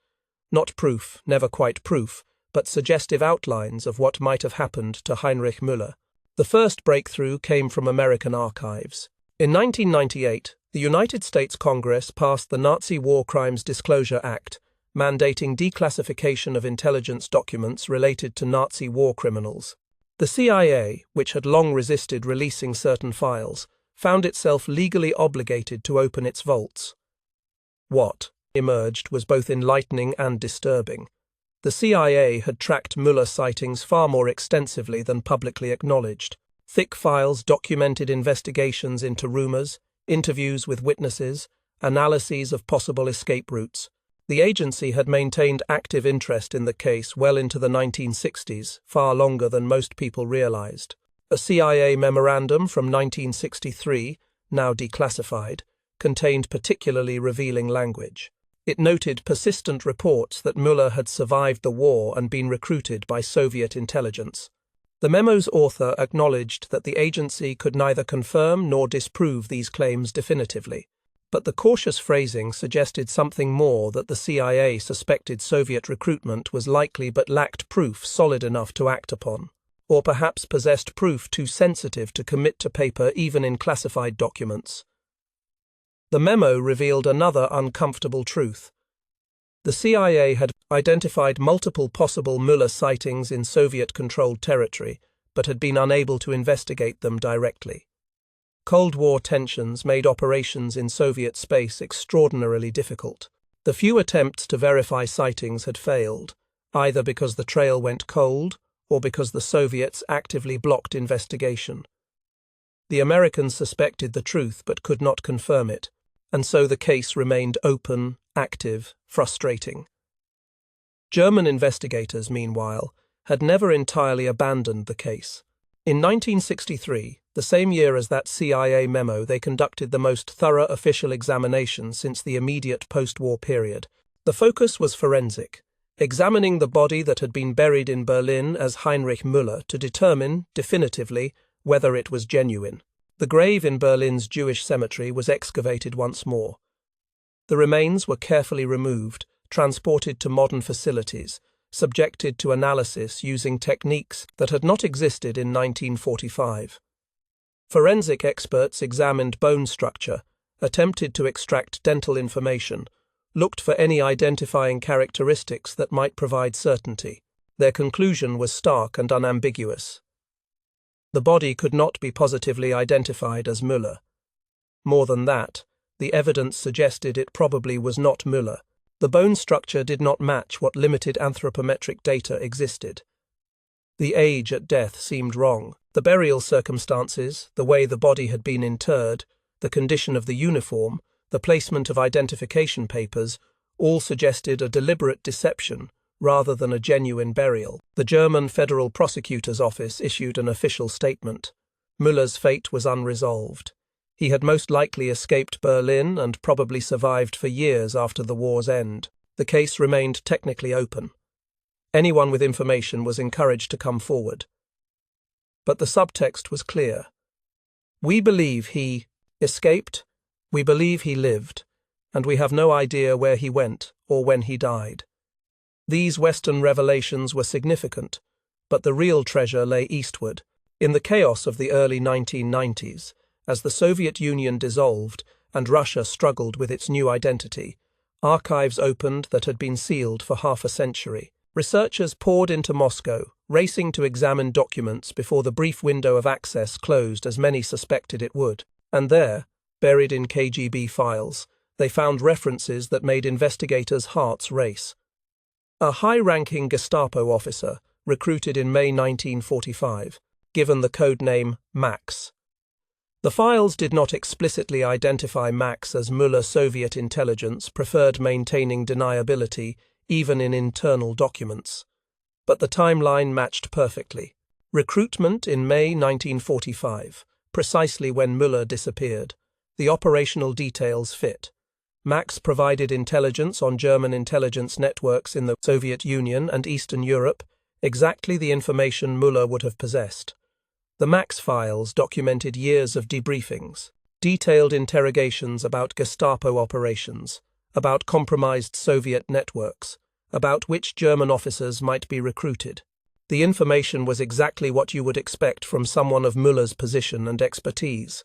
Not proof, never quite proof, but suggestive outlines of what might have happened to Heinrich Müller. The first breakthrough came from American archives. In 1998, the United States Congress passed the Nazi War Crimes Disclosure Act, mandating declassification of intelligence documents related to Nazi war criminals. The CIA, which had long resisted releasing certain files, found itself legally obligated to open its vaults. What emerged was both enlightening and disturbing. The CIA had tracked Müller sightings far more extensively than publicly acknowledged. Thick files documented investigations into rumors, interviews with witnesses, analyses of possible escape routes. The agency had maintained active interest in the case well into the 1960s, far longer than most people realized. A CIA memorandum from 1963, now declassified, contained particularly revealing language. It noted persistent reports that Müller had survived the war and been recruited by Soviet intelligence. The memo's author acknowledged that the agency could neither confirm nor disprove these claims definitively. But the cautious phrasing suggested something more, that the CIA suspected Soviet recruitment was likely but lacked proof solid enough to act upon, or perhaps possessed proof too sensitive to commit to paper even in classified documents. The memo revealed another uncomfortable truth. The CIA had identified multiple possible Müller sightings in Soviet-controlled territory, but had been unable to investigate them directly. Cold War tensions made operations in Soviet space extraordinarily difficult. The few attempts to verify sightings had failed, either because the trail went cold or because the Soviets actively blocked investigation. The Americans suspected the truth but could not confirm it, and so the case remained open, active, frustrating. German investigators, meanwhile, had never entirely abandoned the case. In 1963, the same year as that CIA memo, they conducted the most thorough official examination since the immediate post-war period. The focus was forensic, examining the body that had been buried in Berlin as Heinrich Müller to determine, definitively, whether it was genuine. The grave in Berlin's Jewish cemetery was excavated once more. The remains were carefully removed, transported to modern facilities, subjected to analysis using techniques that had not existed in 1945. Forensic experts examined bone structure, attempted to extract dental information, looked for any identifying characteristics that might provide certainty. Their conclusion was stark and unambiguous. The body could not be positively identified as Müller. More than that, the evidence suggested it probably was not Müller. The bone structure did not match what limited anthropometric data existed. The age at death seemed wrong. The burial circumstances, the way the body had been interred, the condition of the uniform, the placement of identification papers, all suggested a deliberate deception rather than a genuine burial. The German Federal Prosecutor's Office issued an official statement. Müller's fate was unresolved. He had most likely escaped Berlin and probably survived for years after the war's end. The case remained technically open. Anyone with information was encouraged to come forward. But the subtext was clear. We believe he escaped, we believe he lived, and we have no idea where he went or when he died. These Western revelations were significant, but the real treasure lay eastward, in the chaos of the early 1990s, as the Soviet Union dissolved and Russia struggled with its new identity. Archives opened that had been sealed for half a century. Researchers poured into Moscow, racing to examine documents before the brief window of access closed as many suspected it would. And there, buried in KGB files, they found references that made investigators' hearts race. A high-ranking Gestapo officer, recruited in May 1945, given the code name Max. The files did not explicitly identify Max as Müller. Soviet intelligence preferred maintaining deniability even in internal documents. But the timeline matched perfectly. Recruitment in May 1945, precisely when Müller disappeared. The operational details fit. Max provided intelligence on German intelligence networks in the Soviet Union and Eastern Europe, exactly the information Müller would have possessed. The Max files documented years of debriefings, detailed interrogations about Gestapo operations, about compromised Soviet networks, about which German officers might be recruited. The information was exactly what you would expect from someone of Müller's position and expertise.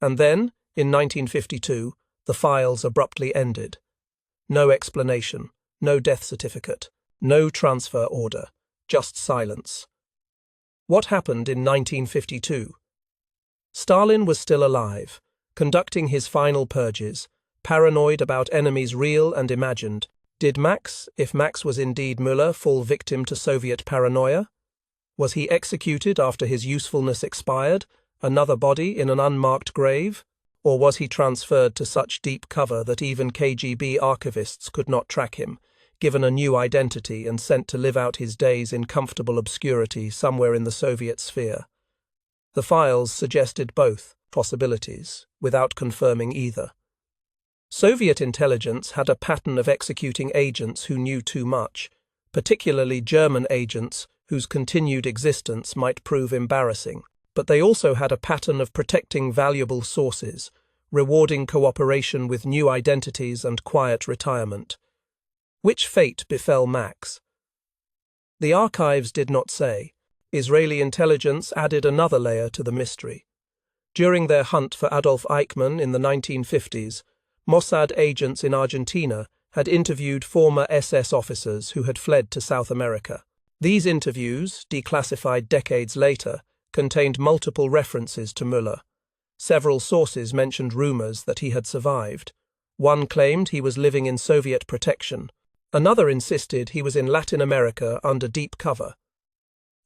And then, in 1952, the files abruptly ended. No explanation, no death certificate, no transfer order, just silence. What happened in 1952? Stalin was still alive, conducting his final purges, paranoid about enemies real and imagined. Did Max, if Max was indeed Müller, fall victim to Soviet paranoia? Was he executed after his usefulness expired, another body in an unmarked grave? Or was he transferred to such deep cover that even KGB archivists could not track him, given a new identity and sent to live out his days in comfortable obscurity somewhere in the Soviet sphere? The files suggested both possibilities, without confirming either. Soviet intelligence had a pattern of executing agents who knew too much, particularly German agents whose continued existence might prove embarrassing. But they also had a pattern of protecting valuable sources, rewarding cooperation with new identities and quiet retirement. Which fate befell Max? The archives did not say. Israeli intelligence added another layer to the mystery. During their hunt for Adolf Eichmann in the 1950s, Mossad agents in Argentina had interviewed former SS officers who had fled to South America. These interviews, declassified decades later, contained multiple references to Müller. Several sources mentioned rumors that he had survived. One claimed he was living in Soviet protection. Another insisted he was in Latin America under deep cover.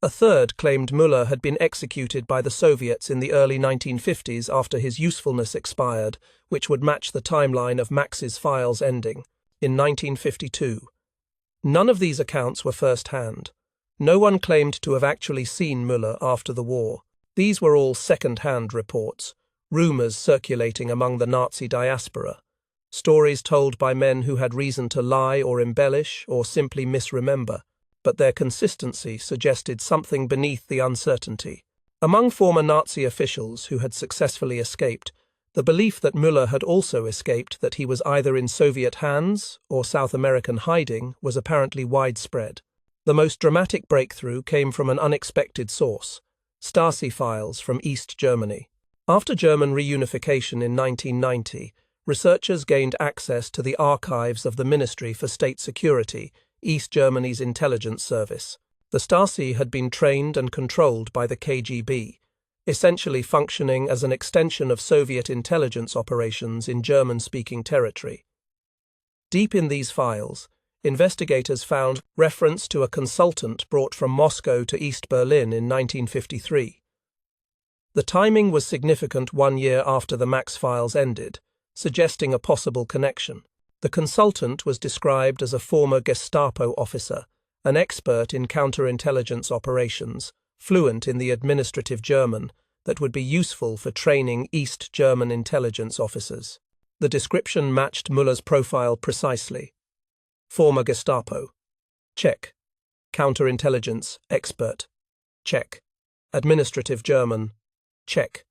A third claimed Müller had been executed by the Soviets in the early 1950s after his usefulness expired, which would match the timeline of Max's files ending, in 1952. None of these accounts were first-hand. No one claimed to have actually seen Müller after the war. These were all second-hand reports, rumors circulating among the Nazi diaspora, stories told by men who had reason to lie or embellish or simply misremember, but their consistency suggested something beneath the uncertainty. Among former Nazi officials who had successfully escaped, the belief that Müller had also escaped, that he was either in Soviet hands or South American hiding, was apparently widespread. The most dramatic breakthrough came from an unexpected source: Stasi files from East Germany. After German reunification in 1990, researchers gained access to the archives of the Ministry for State Security, East Germany's intelligence service. The Stasi had been trained and controlled by the KGB, essentially functioning as an extension of Soviet intelligence operations in German-speaking territory. Deep in these files, investigators found reference to a consultant brought from Moscow to East Berlin in 1953. The timing was significant 1 year after the Max files ended, suggesting a possible connection. The consultant was described as a former Gestapo officer, an expert in counterintelligence operations, fluent in the administrative German that would be useful for training East German intelligence officers. The description matched Müller's profile precisely. Former Gestapo. Check. Counterintelligence expert. Check. Administrative German. Check.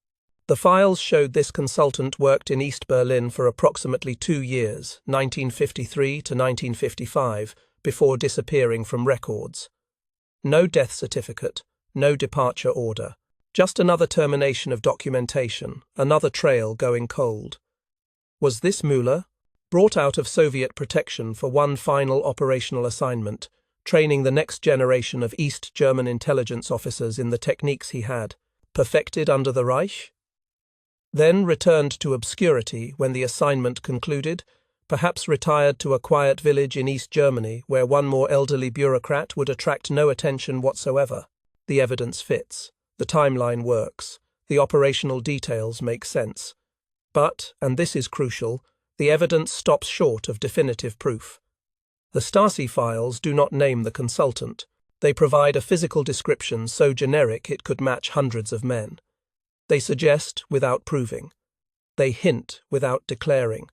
The files showed this consultant worked in East Berlin for approximately 2 years, 1953 to 1955, before disappearing from records. No death certificate, no departure order. Just another termination of documentation, another trail going cold. Was this Müller? Brought out of Soviet protection for one final operational assignment, training the next generation of East German intelligence officers in the techniques he had, perfected under the Reich? Then returned to obscurity when the assignment concluded, perhaps retired to a quiet village in East Germany where one more elderly bureaucrat would attract no attention whatsoever. The evidence fits. The timeline works. The operational details make sense. But, and this is crucial, the evidence stops short of definitive proof. The Stasi files do not name the consultant. They provide a physical description so generic it could match hundreds of men. They suggest without proving. They hint without declaring.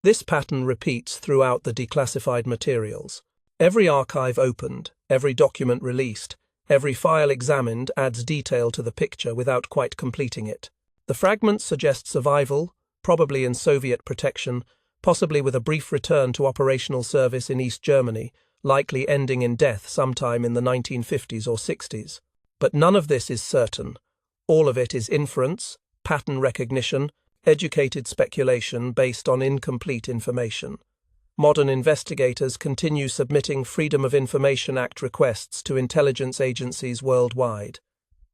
This pattern repeats throughout the declassified materials. Every archive opened, every document released, every file examined adds detail to the picture without quite completing it. The fragments suggest survival, probably in Soviet protection, possibly with a brief return to operational service in East Germany, likely ending in death sometime in the 1950s or 60s. But none of this is certain. All of it is inference, pattern recognition, educated speculation based on incomplete information. Modern investigators continue submitting Freedom of Information Act requests to intelligence agencies worldwide.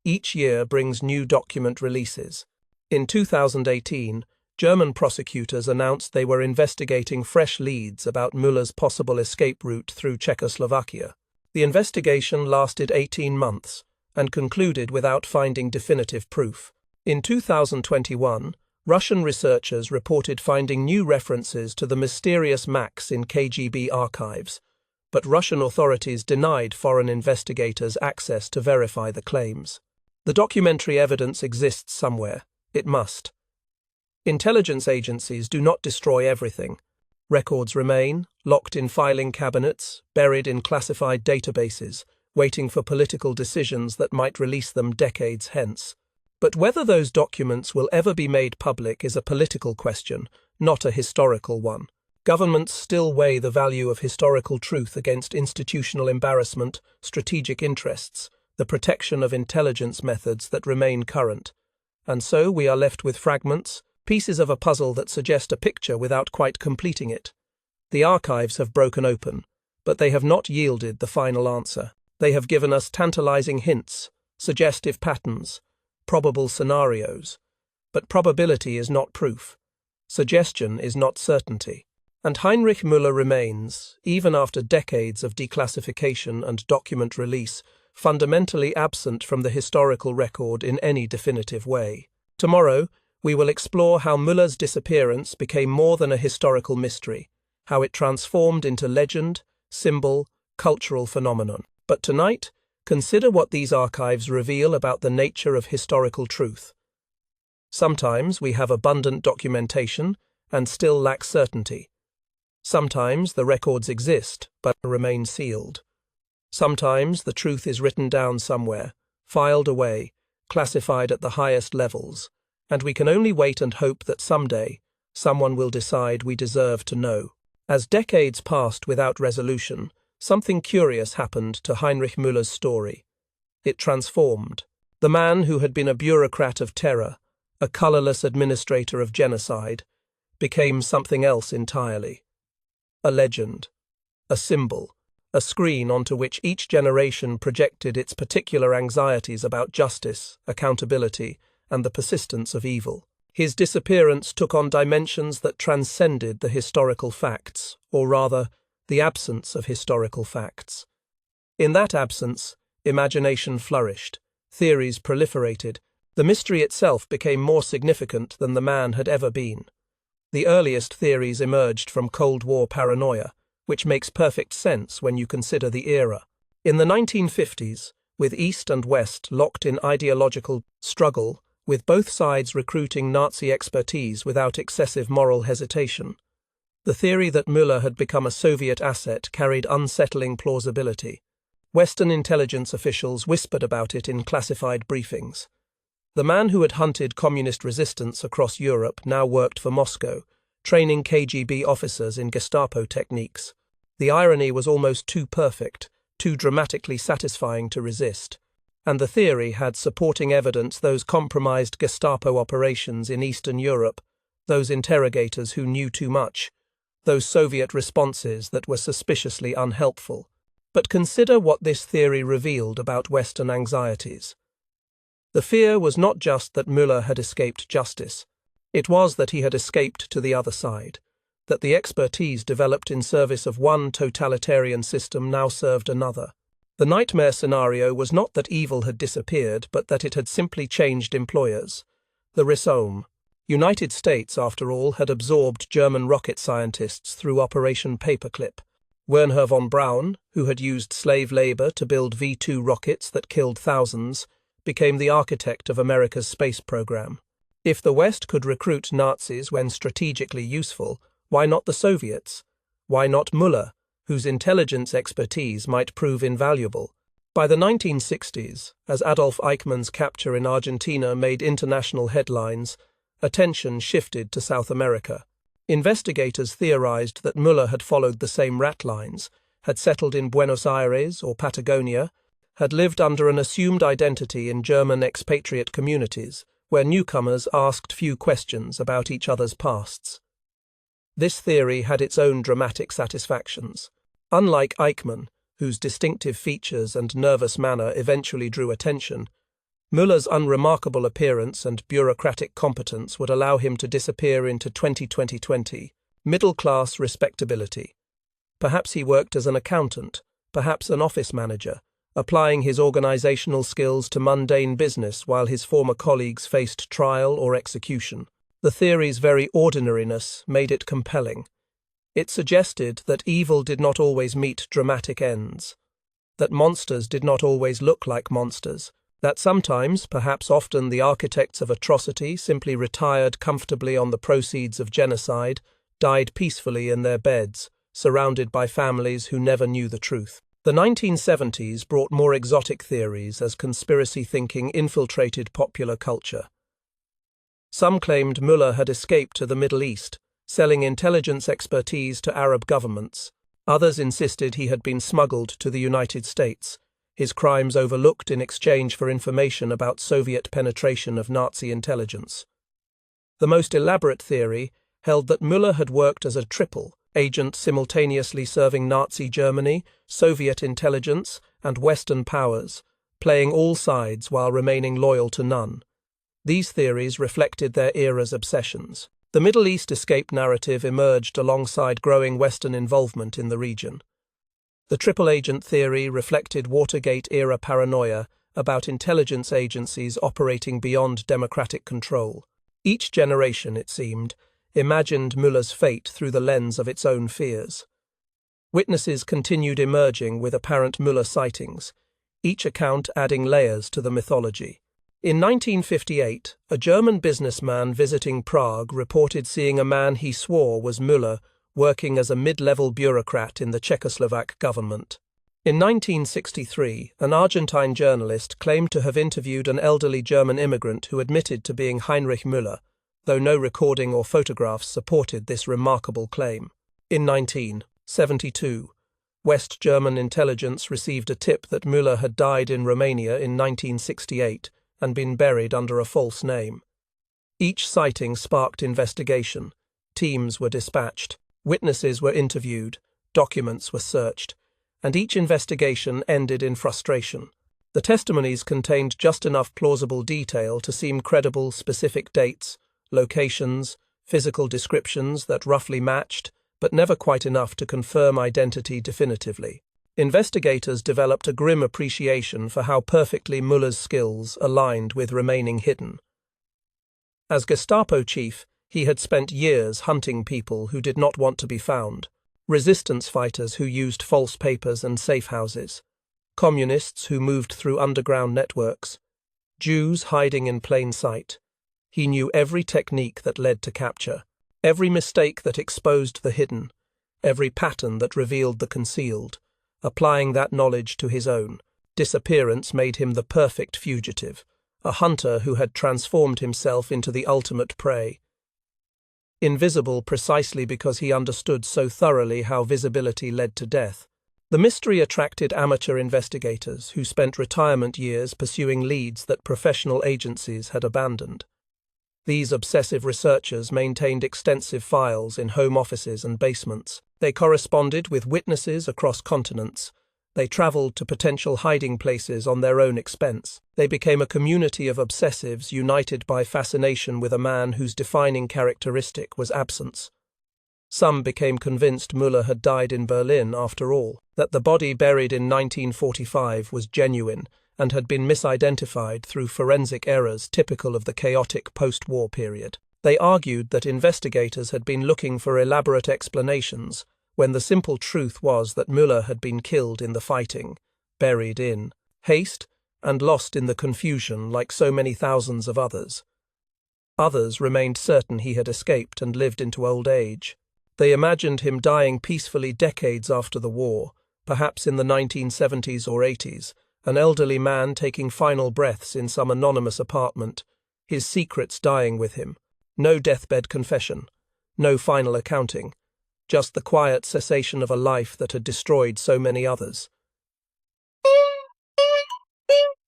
Each year brings new document releases. In 2018, German prosecutors announced they were investigating fresh leads about Müller's possible escape route through Czechoslovakia. The investigation lasted 18 months and concluded without finding definitive proof. In 2021, Russian researchers reported finding new references to the mysterious Max in KGB archives, but Russian authorities denied foreign investigators access to verify the claims. The documentary evidence exists somewhere. It must. Intelligence agencies do not destroy everything. Records remain, locked in filing cabinets, buried in classified databases, waiting for political decisions that might release them decades hence. But whether those documents will ever be made public is a political question, not a historical one. Governments still weigh the value of historical truth against institutional embarrassment, strategic interests, the protection of intelligence methods that remain current. And so we are left with fragments, pieces of a puzzle that suggest a picture without quite completing it. The archives have broken open, but they have not yielded the final answer. They have given us tantalizing hints, suggestive patterns, probable scenarios. But probability is not proof. Suggestion is not certainty. And Heinrich Müller remains, even after decades of declassification and document release, fundamentally absent from the historical record in any definitive way. Tomorrow, we will explore how Müller's disappearance became more than a historical mystery, how it transformed into legend, symbol, cultural phenomenon. But tonight, consider what these archives reveal about the nature of historical truth. Sometimes we have abundant documentation and still lack certainty. Sometimes the records exist but remain sealed. Sometimes the truth is written down somewhere, filed away, classified at the highest levels, and we can only wait and hope that someday someone will decide we deserve to know. As decades passed without resolution, something curious happened to Heinrich Müller's story. It transformed. The man who had been a bureaucrat of terror, a colourless administrator of genocide, became something else entirely. A legend, a symbol, a screen onto which each generation projected its particular anxieties about justice, accountability, and the persistence of evil. His disappearance took on dimensions that transcended the historical facts, or rather, the absence of historical facts. In that absence, imagination flourished, theories proliferated, The mystery itself became more significant than the man had ever been. The earliest theories emerged from Cold War paranoia, which makes perfect sense when you consider the era. In the 1950s, with East and West locked in ideological struggle, with both sides recruiting Nazi expertise without excessive moral hesitation, the theory that Müller had become a Soviet asset carried unsettling plausibility. Western intelligence officials whispered about it in classified briefings. The man who had hunted communist resistance across Europe now worked for Moscow, training KGB officers in Gestapo techniques. The irony was almost too perfect, too dramatically satisfying to resist. And the theory had supporting evidence: those compromised Gestapo operations in Eastern Europe, those interrogators who knew too much, those Soviet responses that were suspiciously unhelpful. But consider what this theory revealed about Western anxieties. The fear was not just that Müller had escaped justice. It was that he had escaped to the other side, that the expertise developed in service of one totalitarian system now served another. The nightmare scenario was not that evil had disappeared, but that it had simply changed employers. The Rhizome. United States, after all, had absorbed German rocket scientists through Operation Paperclip. Wernher von Braun, who had used slave labor to build V-2 rockets that killed thousands, became the architect of America's space program. If the West could recruit Nazis when strategically useful, why not the Soviets? Why not Müller, whose intelligence expertise might prove invaluable? By the 1960s, as Adolf Eichmann's capture in Argentina made international headlines, attention shifted to South America. Investigators theorized that Müller had followed the same rat lines, had settled in Buenos Aires or Patagonia, had lived under an assumed identity in German expatriate communities, where newcomers asked few questions about each other's pasts. This theory had its own dramatic satisfactions. Unlike Eichmann, whose distinctive features and nervous manner eventually drew attention, Müller's unremarkable appearance and bureaucratic competence would allow him to disappear into 2020, middle-class respectability. Perhaps he worked as an accountant, perhaps an office manager, applying his organizational skills to mundane business while his former colleagues faced trial or execution. The theory's very ordinariness made it compelling. It suggested that evil did not always meet dramatic ends, that monsters did not always look like monsters, that sometimes, perhaps often, the architects of atrocity simply retired comfortably on the proceeds of genocide, died peacefully in their beds, surrounded by families who never knew the truth. The 1970s brought more exotic theories as conspiracy thinking infiltrated popular culture. Some claimed Müller had escaped to the Middle East, selling intelligence expertise to Arab governments. Others insisted he had been smuggled to the United States, his crimes overlooked in exchange for information about Soviet penetration of Nazi intelligence. The most elaborate theory held that Müller had worked as a triple agent, simultaneously serving Nazi Germany, Soviet intelligence, and Western powers, playing all sides while remaining loyal to none. These theories reflected their era's obsessions. The Middle East escape narrative emerged alongside growing Western involvement in the region. The triple agent theory reflected Watergate-era paranoia about intelligence agencies operating beyond democratic control. Each generation, it seemed, imagined Müller's fate through the lens of its own fears. Witnesses continued emerging with apparent Müller sightings, each account adding layers to the mythology. In 1958, a German businessman visiting Prague reported seeing a man he swore was Müller working as a mid-level bureaucrat in the Czechoslovak government. In 1963, an Argentine journalist claimed to have interviewed an elderly German immigrant who admitted to being Heinrich Müller, though no recording or photographs supported this remarkable claim. In 1972, West German intelligence received a tip that Müller had died in Romania in 1968 and been buried under a false name. Each sighting sparked investigation. Teams were dispatched, witnesses were interviewed, documents were searched, and each investigation ended in frustration. The testimonies contained just enough plausible detail to seem credible: specific dates, locations, physical descriptions that roughly matched, but never quite enough to confirm identity definitively. investigators developed a grim appreciation for how perfectly Müller's skills aligned with remaining hidden. As Gestapo chief, he had spent years hunting people who did not want to be found, resistance fighters who used false papers and safe houses, communists who moved through underground networks, Jews hiding in plain sight. He knew every technique that led to capture, every mistake that exposed the hidden, every pattern that revealed the concealed. Applying that knowledge to his own, Disappearance made him the perfect fugitive, a hunter who had transformed himself into the ultimate prey. Invisible precisely because he understood so thoroughly how visibility led to death, the mystery attracted amateur investigators who spent retirement years pursuing leads that professional agencies had abandoned. These obsessive researchers maintained extensive files in home offices and basements. They corresponded with witnesses across continents. They traveled to potential hiding places on their own expense. They became a community of obsessives united by fascination with a man whose defining characteristic was absence. Some became convinced Müller had died in Berlin after all, that the body buried in 1945 was genuine and had been misidentified through forensic errors typical of the chaotic post-war period. They argued that investigators had been looking for elaborate explanations when the simple truth was that Müller had been killed in the fighting, buried in haste, and lost in the confusion like so many thousands of others. Others remained certain he had escaped and lived into old age. They imagined him dying peacefully decades after the war, perhaps in the 1970s or 80s, an elderly man taking final breaths in some anonymous apartment, his secrets dying with him. No deathbed confession, no final accounting, just the quiet cessation of a life that had destroyed so many others.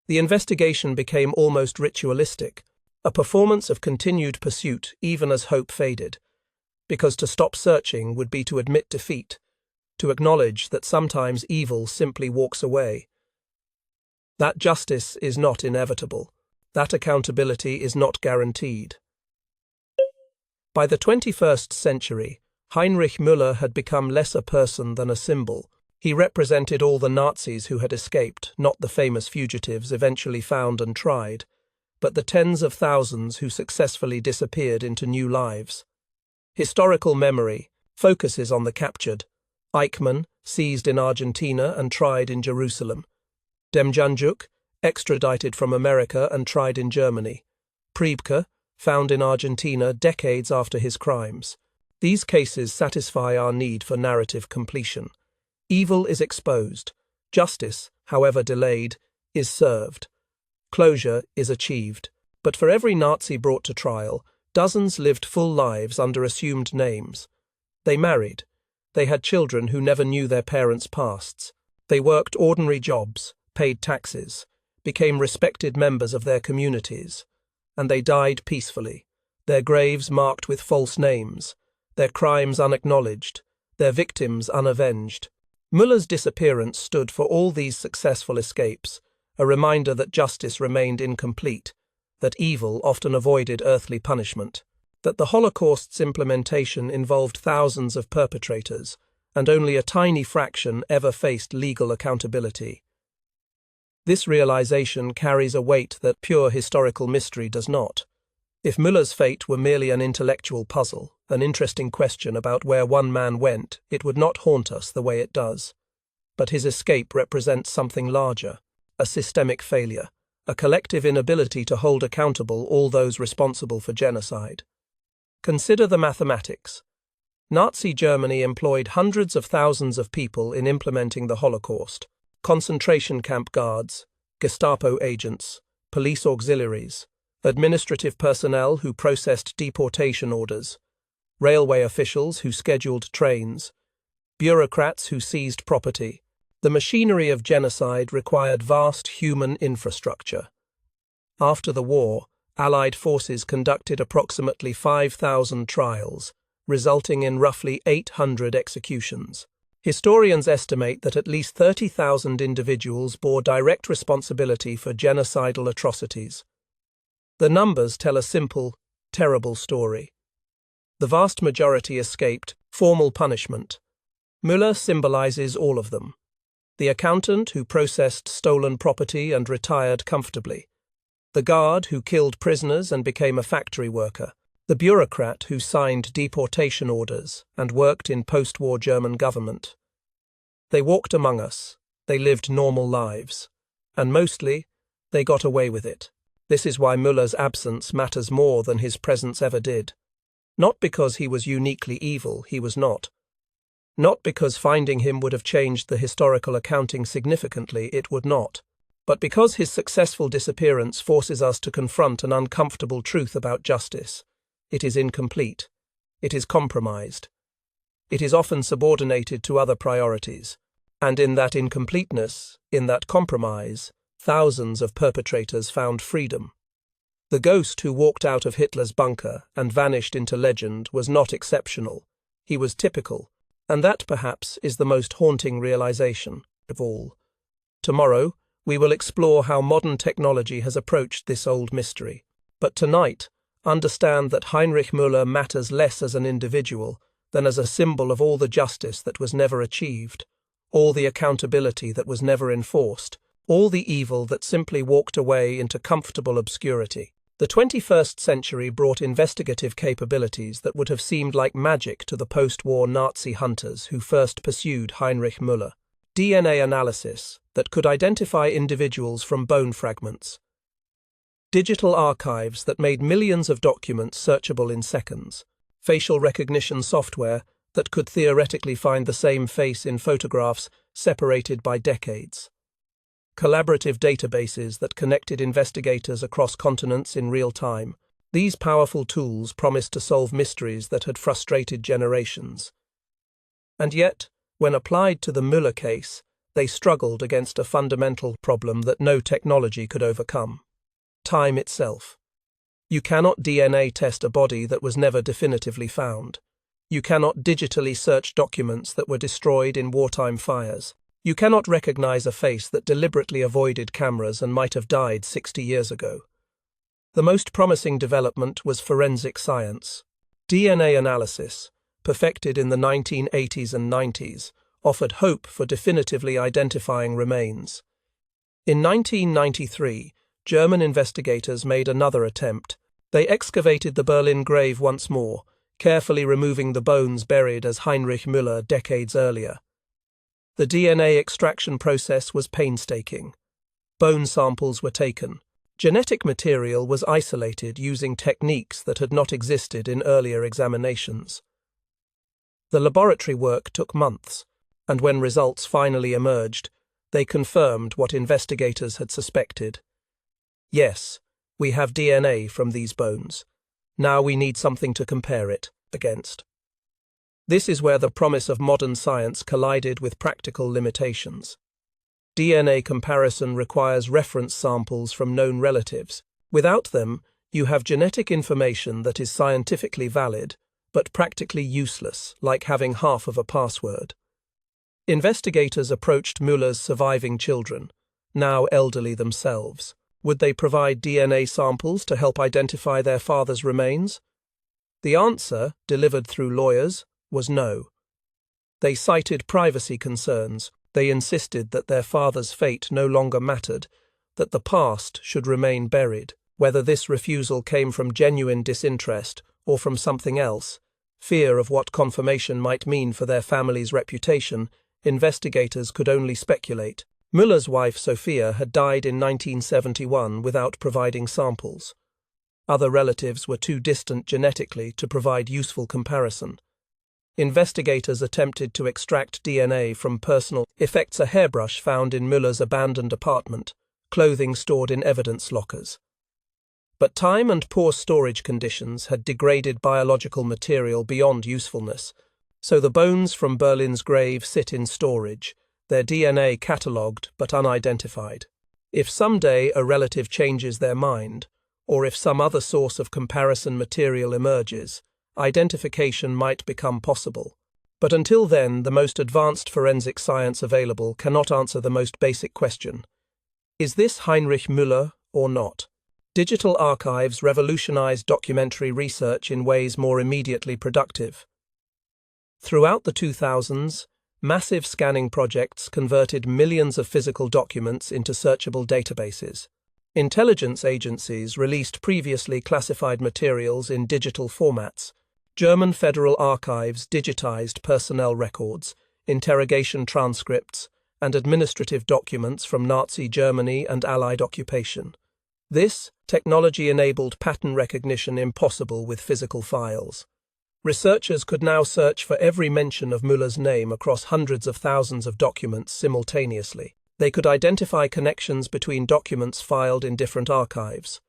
The investigation became almost ritualistic, a performance of continued pursuit even as hope faded, because to stop searching would be to admit defeat, to acknowledge that sometimes evil simply walks away. That justice is not inevitable, that accountability is not guaranteed. By the 21st century, Heinrich Müller had become less a person than a symbol. He represented all the Nazis who had escaped, not the famous fugitives eventually found and tried, but the tens of thousands who successfully disappeared into new lives. Historical memory focuses on the captured. Eichmann, seized in Argentina and tried in Jerusalem. Demjanjuk, extradited from America and tried in Germany. Priebke, found in Argentina decades after his crimes. These cases satisfy our need for narrative completion. Evil is exposed. Justice, however delayed, is served. Closure is achieved. But for every Nazi brought to trial, dozens lived full lives under assumed names. They married. They had children who never knew their parents' pasts. They worked ordinary jobs, paid taxes, became respected members of their communities. And they died peacefully, their graves marked with false names, their crimes unacknowledged, their victims unavenged. Müller's disappearance stood for all these successful escapes, a reminder that justice remained incomplete, that evil often avoided earthly punishment, that the Holocaust's implementation involved thousands of perpetrators, and only a tiny fraction ever faced legal accountability. This realization carries a weight that pure historical mystery does not. If Müller's fate were merely an intellectual puzzle, an interesting question about where one man went, it would not haunt us the way it does. But his escape represents something larger, a systemic failure, a collective inability to hold accountable all those responsible for genocide. Consider the mathematics. Nazi Germany employed hundreds of thousands of people in implementing the Holocaust. Concentration camp guards, Gestapo agents, police auxiliaries, administrative personnel who processed deportation orders, railway officials who scheduled trains, bureaucrats who seized property. The machinery of genocide required vast human infrastructure. After the war, Allied forces conducted approximately 5,000 trials, resulting in roughly 800 executions. Historians estimate that at least 30,000 individuals bore direct responsibility for genocidal atrocities. The numbers tell a simple, terrible story. The vast majority escaped formal punishment. Müller symbolizes all of them. The accountant who processed stolen property and retired comfortably. The guard who killed prisoners and became a factory worker. The bureaucrat who signed deportation orders and worked in post-war German government. They walked among us, they lived normal lives, and mostly, they got away with it. This is why Müller's absence matters more than his presence ever did. Not because he was uniquely evil, he was not. Not because finding him would have changed the historical accounting significantly, it would not. But because his successful disappearance forces us to confront an uncomfortable truth about justice. It is incomplete. It is compromised. It is often subordinated to other priorities. And in that incompleteness, in that compromise, thousands of perpetrators found freedom. The ghost who walked out of Hitler's bunker and vanished into legend was not exceptional. He was typical, and that perhaps is the most haunting realization of all. Tomorrow, we will explore how modern technology has approached this old mystery. But tonight, understand that Heinrich Müller matters less as an individual than as a symbol of all the justice that was never achieved, all the accountability that was never enforced, all the evil that simply walked away into comfortable obscurity. The 21st century brought investigative capabilities that would have seemed like magic to the post-war Nazi hunters who first pursued Heinrich Müller. DNA analysis that could identify individuals from bone fragments. Digital archives that made millions of documents searchable in seconds. Facial recognition software that could theoretically find the same face in photographs separated by decades. Collaborative databases that connected investigators across continents in real time. These powerful tools promised to solve mysteries that had frustrated generations. And yet, when applied to the Müller case, they struggled against a fundamental problem that no technology could overcome. Time itself. You cannot DNA test a body that was never definitively found. You cannot digitally search documents that were destroyed in wartime fires. You cannot recognize a face that deliberately avoided cameras and might have died 60 years ago. The most promising development was forensic science. DNA analysis, perfected in the 1980s and 90s, offered hope for definitively identifying remains. In 1993, German investigators made another attempt. They excavated the Berlin grave once more, carefully removing the bones buried as Heinrich Müller decades earlier. The DNA extraction process was painstaking. Bone samples were taken. Genetic material was isolated using techniques that had not existed in earlier examinations. The laboratory work took months, and when results finally emerged, they confirmed what investigators had suspected. Yes, we have DNA from these bones. Now we need something to compare it against. This is where the promise of modern science collided with practical limitations. DNA comparison requires reference samples from known relatives. Without them, you have genetic information that is scientifically valid, but practically useless, like having half of a password. Investigators approached Müller's surviving children, now elderly themselves. Would they provide DNA samples to help identify their father's remains? The answer, delivered through lawyers, was no. They cited privacy concerns. They insisted that their father's fate no longer mattered, that the past should remain buried. Whether this refusal came from genuine disinterest or from something else, fear of what confirmation might mean for their family's reputation, investigators could only speculate. Müller's wife Sophia had died in 1971 without providing samples. Other relatives were too distant genetically to provide useful comparison. Investigators attempted to extract DNA from personal effects, a hairbrush found in Müller's abandoned apartment, clothing stored in evidence lockers. But time and poor storage conditions had degraded biological material beyond usefulness, so the bones from Berlin's grave sit in storage, their DNA catalogued but unidentified. If someday a relative changes their mind, or if some other source of comparison material emerges, identification might become possible. But until then, the most advanced forensic science available cannot answer the most basic question. Is this Heinrich Müller or not? Digital archives revolutionized documentary research in ways more immediately productive. Throughout the 2000s, Massive scanning projects converted millions of physical documents into searchable databases. Intelligence agencies released previously classified materials in digital formats. German Federal Archives digitized personnel records, interrogation transcripts, and administrative documents from Nazi Germany and Allied occupation. This technology enabled pattern recognition impossible with physical files. Researchers could now search for every mention of Müller's name across hundreds of thousands of documents simultaneously. They could identify connections between documents filed in different archives,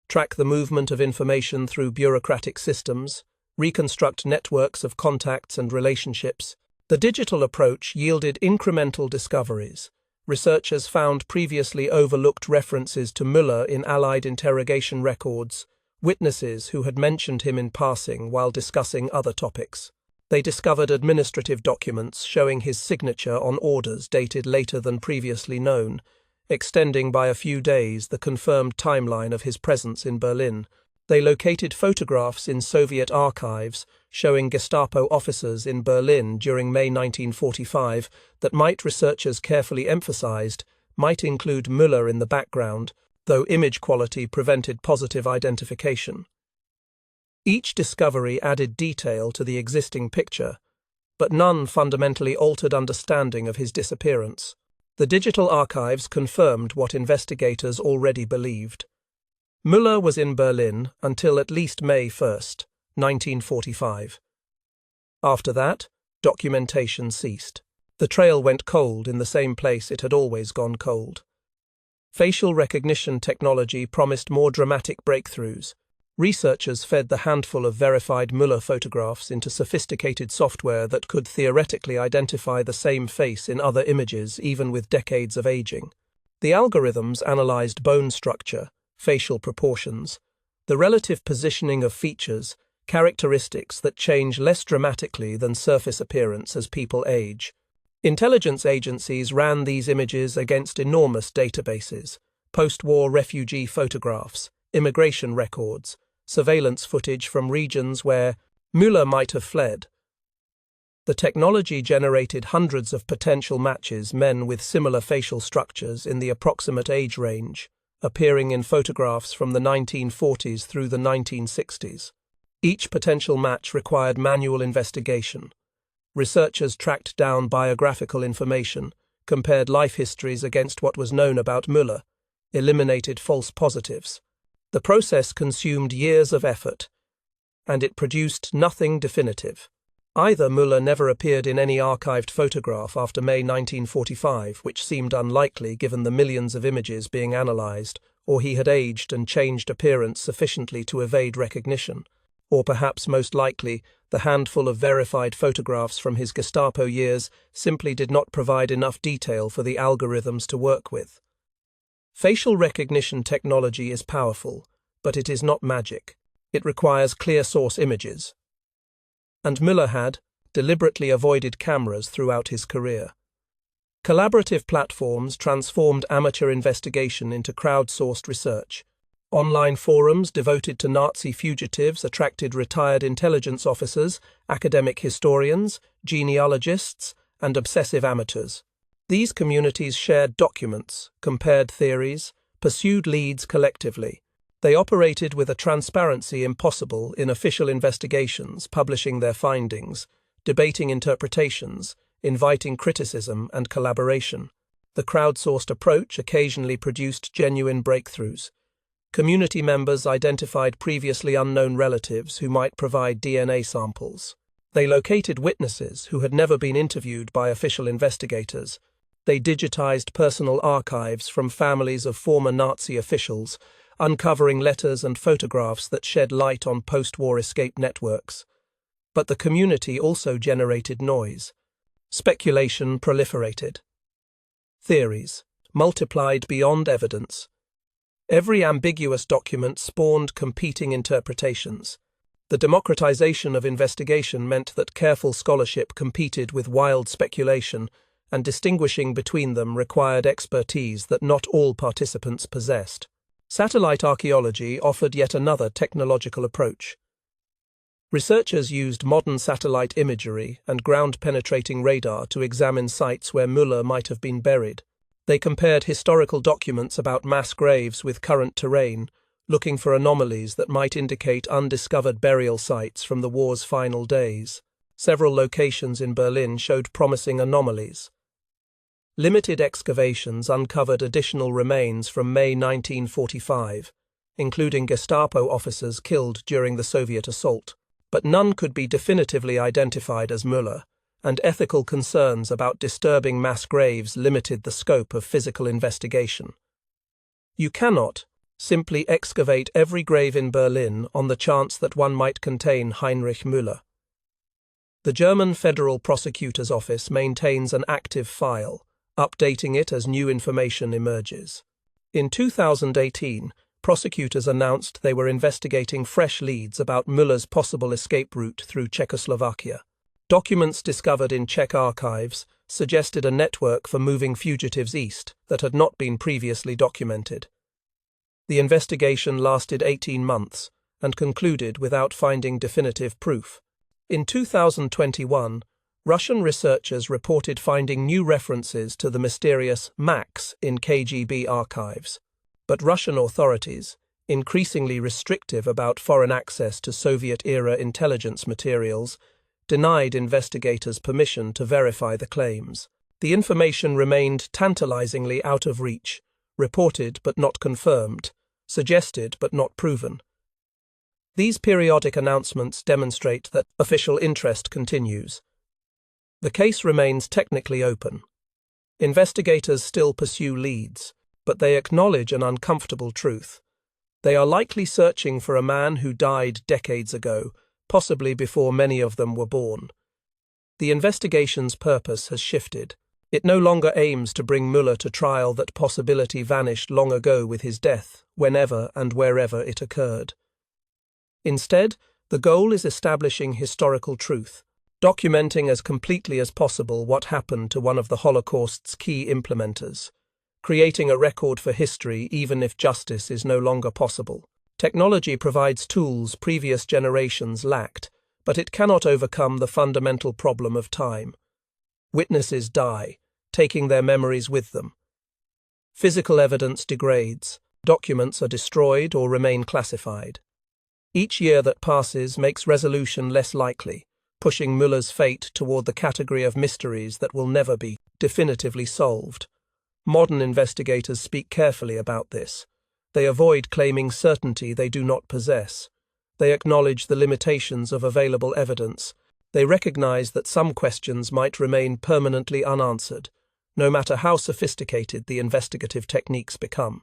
track the movement of information through bureaucratic systems, reconstruct networks of contacts and relationships. The digital approach yielded incremental discoveries. Researchers found previously overlooked references to Müller in Allied interrogation records, witnesses who had mentioned him in passing while discussing other topics. They discovered administrative documents showing his signature on orders dated later than previously known, extending by a few days the confirmed timeline of his presence in Berlin. They located photographs in Soviet archives showing Gestapo officers in Berlin during May 1945 that researchers carefully emphasized, might include Müller in the background, though image quality prevented positive identification. Each discovery added detail to the existing picture, but none fundamentally altered understanding of his disappearance. The digital archives confirmed what investigators already believed. Müller was in Berlin until at least May 1, 1945. After that, documentation ceased. The trail went cold in the same place it had always gone cold. Facial recognition technology promised more dramatic breakthroughs. Researchers fed the handful of verified Müller photographs into sophisticated software that could theoretically identify the same face in other images even with decades of aging. The algorithms analyzed bone structure, facial proportions, the relative positioning of features, characteristics that change less dramatically than surface appearance as people age. Intelligence agencies ran these images against enormous databases: post-war refugee photographs, immigration records, surveillance footage from regions where Müller might have fled. The technology generated hundreds of potential matches, men with similar facial structures in the approximate age range, appearing in photographs from the 1940s through the 1960s. Each potential match required manual investigation. Researchers tracked down biographical information, compared life histories against what was known about Müller, eliminated false positives. The process consumed years of effort, and it produced nothing definitive. Either Müller never appeared in any archived photograph after May 1945, which seemed unlikely given the millions of images being analyzed, or he had aged and changed appearance sufficiently to evade recognition. Or perhaps most likely, the handful of verified photographs from his Gestapo years simply did not provide enough detail for the algorithms to work with. Facial recognition technology is powerful, but it is not magic. It requires clear source images. And Müller had deliberately avoided cameras throughout his career. Collaborative platforms transformed amateur investigation into crowdsourced research. Online forums devoted to Nazi fugitives attracted retired intelligence officers, academic historians, genealogists, and obsessive amateurs. These communities shared documents, compared theories, pursued leads collectively. They operated with a transparency impossible in official investigations, publishing their findings, debating interpretations, inviting criticism and collaboration. The crowdsourced approach occasionally produced genuine breakthroughs. Community members identified previously unknown relatives who might provide DNA samples. They located witnesses who had never been interviewed by official investigators. They digitized personal archives from families of former Nazi officials, uncovering letters and photographs that shed light on post-war escape networks. But the community also generated noise. Speculation proliferated. Theories multiplied beyond evidence. Every ambiguous document spawned competing interpretations. The democratization of investigation meant that careful scholarship competed with wild speculation, and distinguishing between them required expertise that not all participants possessed. Satellite archaeology offered yet another technological approach. Researchers used modern satellite imagery and ground-penetrating radar to examine sites where Müller might have been buried. They compared historical documents about mass graves with current terrain, looking for anomalies that might indicate undiscovered burial sites from the war's final days. Several locations in Berlin showed promising anomalies. Limited excavations uncovered additional remains from May 1945, including Gestapo officers killed during the Soviet assault, but none could be definitively identified as Müller, and ethical concerns about disturbing mass graves limited the scope of physical investigation. You cannot simply excavate every grave in Berlin on the chance that one might contain Heinrich Müller. The German Federal Prosecutor's Office maintains an active file, updating it as new information emerges. In 2018, prosecutors announced they were investigating fresh leads about Müller's possible escape route through Czechoslovakia. Documents discovered in Czech archives suggested a network for moving fugitives east that had not been previously documented. The investigation lasted 18 months and concluded without finding definitive proof. In 2021, Russian researchers reported finding new references to the mysterious Max in KGB archives. But Russian authorities, increasingly restrictive about foreign access to Soviet-era intelligence materials, denied investigators permission to verify the claims. The information remained tantalizingly out of reach, reported but not confirmed, suggested but not proven. These periodic announcements demonstrate that official interest continues. The case remains technically open. Investigators still pursue leads, but they acknowledge an uncomfortable truth. They are likely searching for a man who died decades ago, possibly before many of them were born. The investigation's purpose has shifted. It no longer aims to bring Müller to trial. That possibility vanished long ago with his death, whenever and wherever it occurred. Instead, the goal is establishing historical truth, documenting as completely as possible what happened to one of the Holocaust's key implementers, creating a record for history even if justice is no longer possible. Technology provides tools previous generations lacked, but it cannot overcome the fundamental problem of time. Witnesses die, taking their memories with them. Physical evidence degrades, documents are destroyed or remain classified. Each year that passes makes resolution less likely, pushing Müller's fate toward the category of mysteries that will never be definitively solved. Modern investigators speak carefully about this. They avoid claiming certainty they do not possess. They acknowledge the limitations of available evidence. They recognize that some questions might remain permanently unanswered, no matter how sophisticated the investigative techniques become.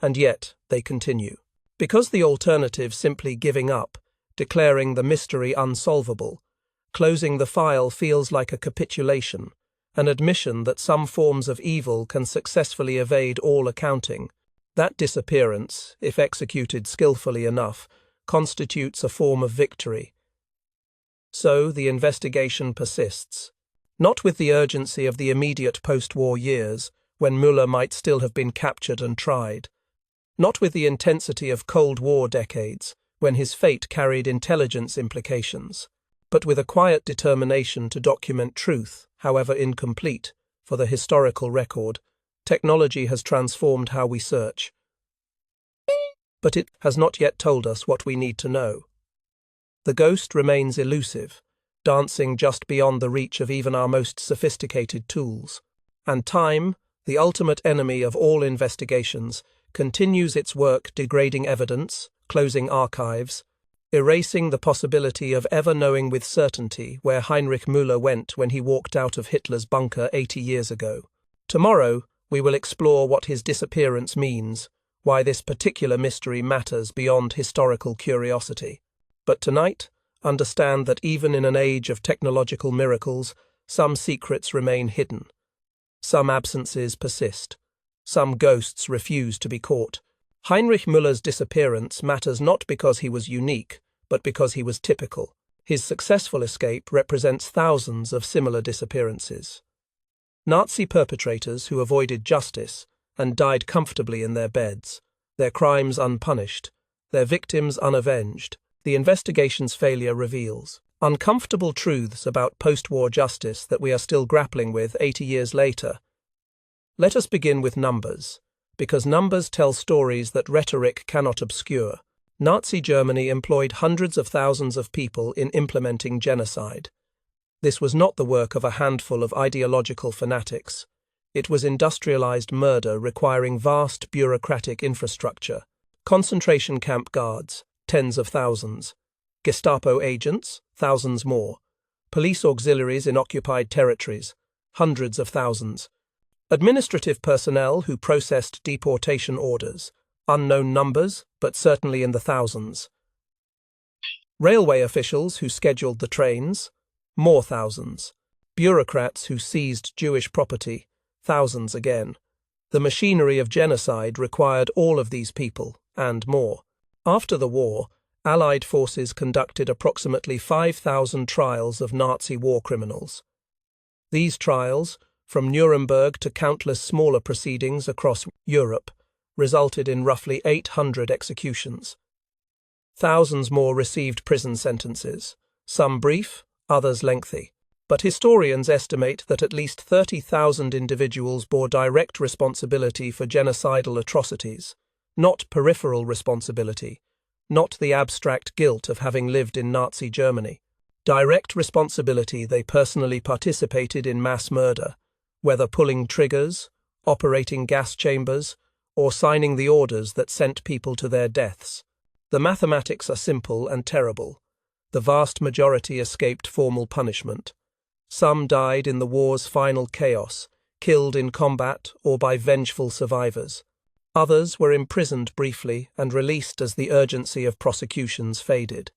And yet, they continue. Because the alternative, simply giving up, declaring the mystery unsolvable, closing the file feels like a capitulation, an admission that some forms of evil can successfully evade all accounting. That disappearance, if executed skillfully enough, constitutes a form of victory. So the investigation persists, not with the urgency of the immediate post-war years, when Müller might still have been captured and tried, not with the intensity of Cold War decades, when his fate carried intelligence implications, but with a quiet determination to document truth, however incomplete, for the historical record. Technology has transformed how we search, but it has not yet told us what we need to know. The ghost remains elusive, dancing just beyond the reach of even our most sophisticated tools. And time, the ultimate enemy of all investigations, continues its work degrading evidence, closing archives, erasing the possibility of ever knowing with certainty where Heinrich Müller went when he walked out of Hitler's bunker 80 years ago. Tomorrow, we will explore what his disappearance means, why this particular mystery matters beyond historical curiosity. But tonight, understand that even in an age of technological miracles, some secrets remain hidden. Some absences persist. Some ghosts refuse to be caught. Heinrich Müller's disappearance matters not because he was unique, but because he was typical. His successful escape represents thousands of similar disappearances. Nazi perpetrators who avoided justice and died comfortably in their beds, their crimes unpunished, their victims unavenged, The investigation's failure reveals uncomfortable truths about post-war justice that we are still grappling with 80 years later. Let us begin with numbers, because numbers tell stories that rhetoric cannot obscure. Nazi Germany employed hundreds of thousands of people in implementing genocide. This was not the work of a handful of ideological fanatics. It was industrialized murder requiring vast bureaucratic infrastructure. Concentration camp guards, tens of thousands. Gestapo agents, thousands more. Police auxiliaries in occupied territories, hundreds of thousands. Administrative personnel who processed deportation orders, unknown numbers, but certainly in the thousands. Railway officials who scheduled the trains, more thousands. Bureaucrats who seized Jewish property, thousands again. The machinery of genocide required all of these people, and more. After the war, Allied forces conducted approximately 5,000 trials of Nazi war criminals. These trials, from Nuremberg to countless smaller proceedings across Europe, resulted in roughly 800 executions. Thousands more received prison sentences, some brief, others lengthy. But historians estimate that at least 30,000 individuals bore direct responsibility for genocidal atrocities, not peripheral responsibility, not the abstract guilt of having lived in Nazi Germany. Direct responsibility. They personally participated in mass murder, whether pulling triggers, operating gas chambers, or signing the orders that sent people to their deaths. The mathematics are simple and terrible. The vast majority escaped formal punishment. Some died in the war's final chaos, killed in combat or by vengeful survivors. Others were imprisoned briefly and released as the urgency of prosecutions faded.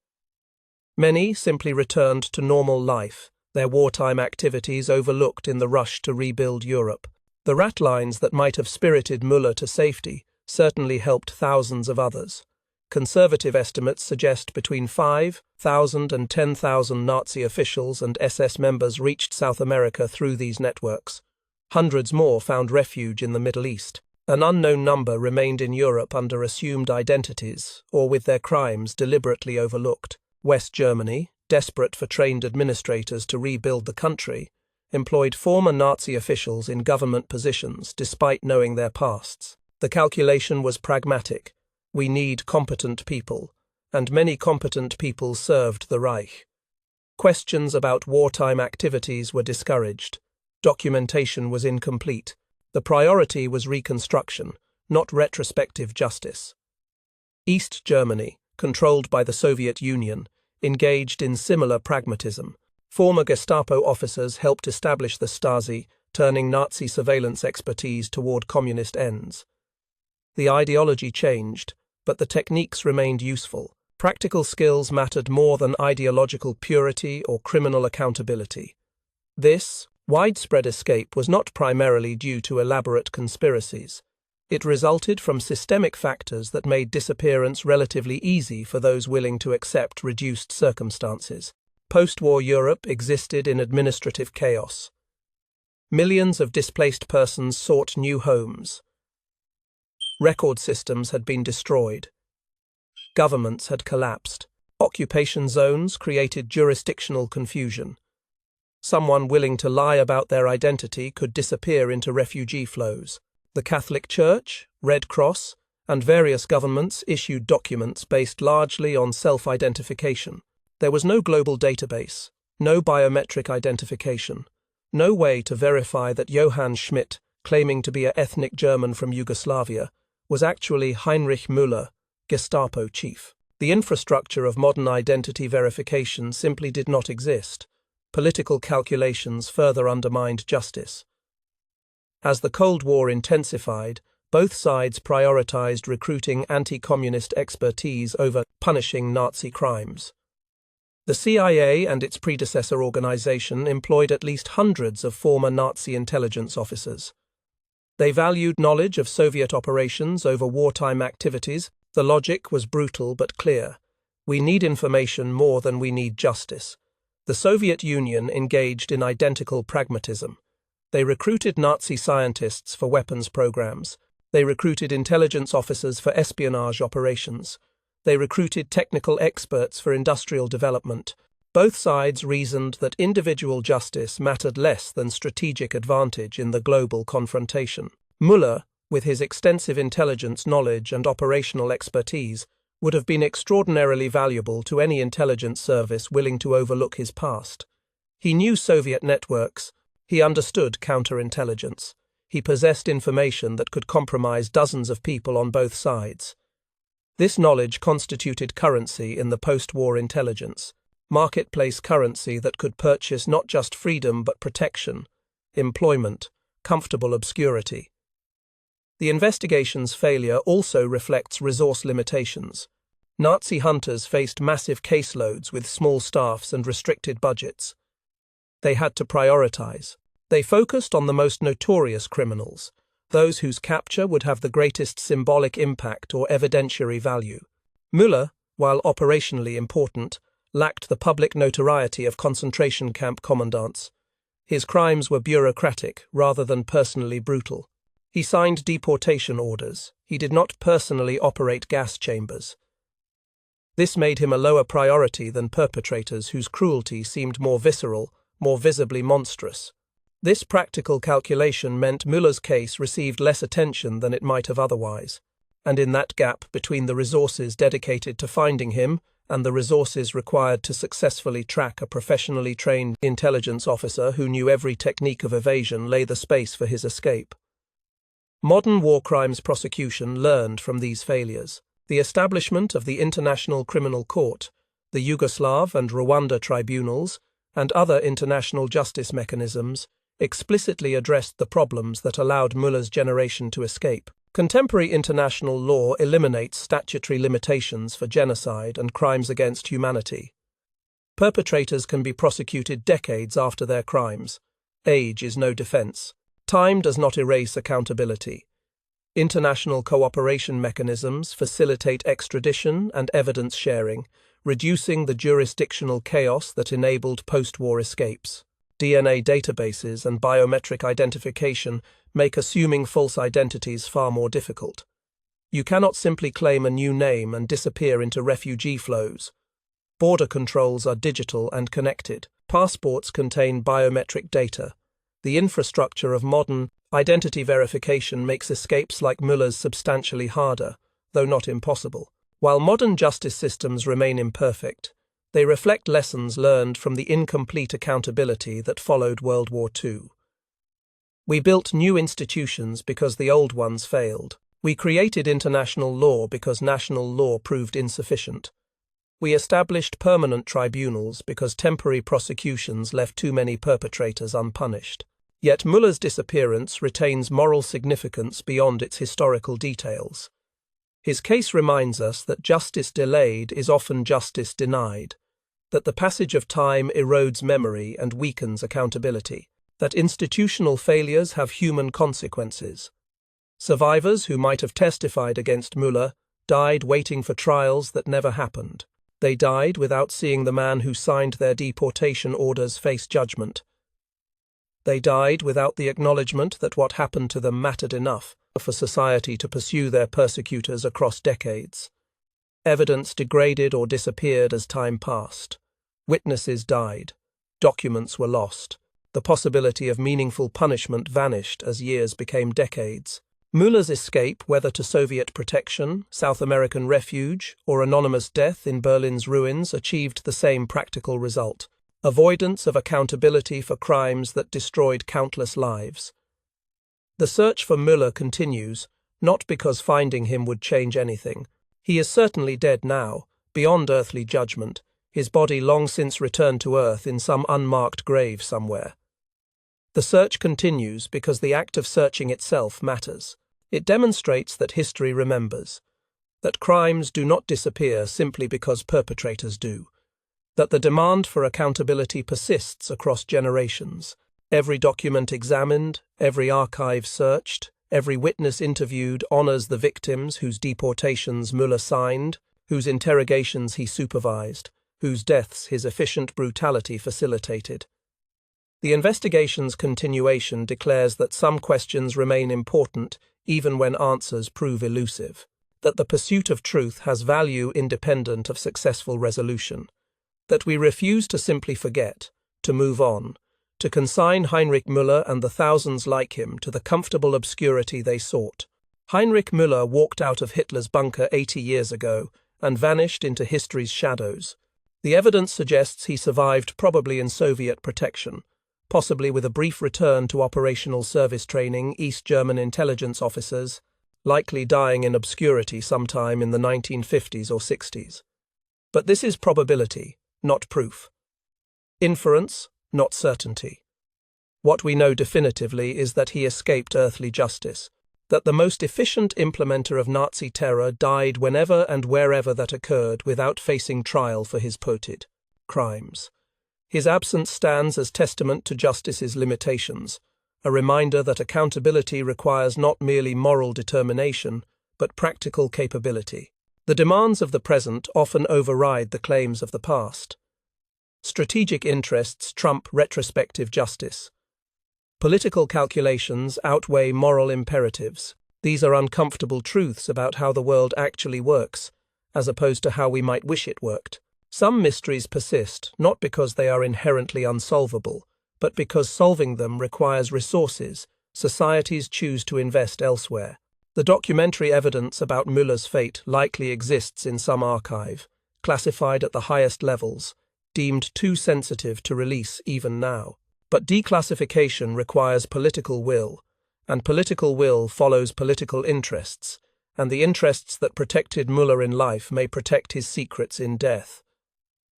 Many simply returned to normal life, their wartime activities overlooked in the rush to rebuild Europe. The rat lines that might have spirited Müller to safety certainly helped thousands of others. Conservative estimates suggest between 5,000 and 10,000 Nazi officials and SS members reached South America through these networks. Hundreds more found refuge in the Middle East. An unknown number remained in Europe under assumed identities or with their crimes deliberately overlooked. West Germany, desperate for trained administrators to rebuild the country, employed former Nazi officials in government positions despite knowing their pasts. The calculation was pragmatic. We need competent people, and many competent people served the Reich. Questions about wartime activities were discouraged. Documentation was incomplete. The priority was reconstruction, not retrospective justice. East Germany, controlled by the Soviet Union, engaged in similar pragmatism. Former Gestapo officers helped establish the Stasi, turning Nazi surveillance expertise toward communist ends. The ideology changed, but the techniques remained useful. Practical skills mattered more than ideological purity or criminal accountability. This widespread escape was not primarily due to elaborate conspiracies. It resulted from systemic factors that made disappearance relatively easy for those willing to accept reduced circumstances. Post-war Europe existed in administrative chaos. Millions of displaced persons sought new homes. Record systems had been destroyed. Governments had collapsed. Occupation zones created jurisdictional confusion. Someone willing to lie about their identity could disappear into refugee flows. The Catholic Church, Red Cross, and various governments issued documents based largely on self-identification. There was no global database, no biometric identification, no way to verify that Johann Schmidt, claiming to be an ethnic German from Yugoslavia, was actually Heinrich Müller, Gestapo chief. The infrastructure of modern identity verification simply did not exist. Political calculations further undermined justice. As the Cold War intensified, both sides prioritized recruiting anti-communist expertise over punishing Nazi crimes. The CIA and its predecessor organization employed at least hundreds of former Nazi intelligence officers. They valued knowledge of Soviet operations over wartime activities. The logic was brutal but clear. We need information more than we need justice. The Soviet Union engaged in identical pragmatism. They recruited Nazi scientists for weapons programs. They recruited intelligence officers for espionage operations. They recruited technical experts for industrial development. Both sides reasoned that individual justice mattered less than strategic advantage in the global confrontation. Mueller, with his extensive intelligence knowledge and operational expertise, would have been extraordinarily valuable to any intelligence service willing to overlook his past. He knew Soviet networks. He understood counterintelligence. He possessed information that could compromise dozens of people on both sides. This knowledge constituted currency in the post-war intelligence, marketplace currency that could purchase not just freedom but protection, employment, comfortable obscurity. The investigation's failure also reflects resource limitations. Nazi hunters faced massive caseloads with small staffs and restricted budgets. They had to prioritize. They focused on the most notorious criminals, those whose capture would have the greatest symbolic impact or evidentiary value. Mueller, while operationally important, lacked the public notoriety of concentration camp commandants. His crimes were bureaucratic rather than personally brutal. He signed deportation orders. He did not personally operate gas chambers. This made him a lower priority than perpetrators whose cruelty seemed more visceral, more visibly monstrous. This practical calculation meant Mueller's case received less attention than it might have otherwise, and in that gap between the resources dedicated to finding him and the resources required to successfully track a professionally trained intelligence officer who knew every technique of evasion lay the space for his escape. Modern war crimes prosecution learned from these failures. The establishment of the International Criminal Court, the Yugoslav and Rwanda tribunals, and other international justice mechanisms explicitly addressed the problems that allowed Mueller's generation to escape. Contemporary international law eliminates statutory limitations for genocide and crimes against humanity. Perpetrators can be prosecuted decades after their crimes. Age is no defense. Time does not erase accountability. International cooperation mechanisms facilitate extradition and evidence sharing, reducing the jurisdictional chaos that enabled post-war escapes. DNA databases and biometric identification make assuming false identities far more difficult. You cannot simply claim a new name and disappear into refugee flows. Border controls are digital and connected. Passports contain biometric data. The infrastructure of modern identity verification makes escapes like Mueller's substantially harder, though not impossible. While modern justice systems remain imperfect, they reflect lessons learned from the incomplete accountability that followed World War II. We built new institutions because the old ones failed. We created international law because national law proved insufficient. We established permanent tribunals because temporary prosecutions left too many perpetrators unpunished. Yet Mueller's disappearance retains moral significance beyond its historical details. His case reminds us that justice delayed is often justice denied, that the passage of time erodes memory and weakens accountability, that institutional failures have human consequences. Survivors who might have testified against Mueller died waiting for trials that never happened. They died without seeing the man who signed their deportation orders face judgment. They died without the acknowledgement that what happened to them mattered enough for society to pursue their persecutors across decades. Evidence degraded or disappeared as time passed. Witnesses died. Documents were lost. The possibility of meaningful punishment vanished as years became decades. Mueller's escape, whether to Soviet protection, South American refuge, or anonymous death in Berlin's ruins, achieved the same practical result: avoidance of accountability for crimes that destroyed countless lives. The search for Mueller continues, not because finding him would change anything. He is certainly dead now, beyond earthly judgment, his body long since returned to earth in some unmarked grave somewhere. The search continues because the act of searching itself matters. It demonstrates that history remembers, that crimes do not disappear simply because perpetrators do, that the demand for accountability persists across generations. Every document examined, every archive searched, every witness interviewed honors the victims whose deportations Mueller signed, whose interrogations he supervised, whose deaths his efficient brutality facilitated. The investigation's continuation declares that some questions remain important even when answers prove elusive. that the pursuit of truth has value independent of successful resolution, that we refuse to simply forget, to move on, to consign Heinrich Müller and the thousands like him to the comfortable obscurity they sought. Heinrich Müller walked out of Hitler's bunker 80 years ago and vanished into history's shadows. The evidence suggests he survived probably in Soviet protection, possibly with a brief return to operational service training East German intelligence officers, likely dying in obscurity sometime in the 1950s or 60s. But this is probability, not proof. Inference, not certainty. What we know definitively is that he escaped earthly justice, that the most efficient implementer of Nazi terror died whenever and wherever that occurred without facing trial for his purported crimes. His absence stands as testament to justice's limitations, a reminder that accountability requires not merely moral determination, but practical capability. The demands of the present often override the claims of the past. Strategic interests trump retrospective justice. Political calculations outweigh moral imperatives. These are uncomfortable truths about how the world actually works, as opposed to how we might wish it worked. Some mysteries persist, not because they are inherently unsolvable, but because solving them requires resources societies choose to invest elsewhere. The documentary evidence about Müller's fate likely exists in some archive, classified at the highest levels, deemed too sensitive to release even now. But declassification requires political will, and political will follows political interests, and the interests that protected Müller in life may protect his secrets in death.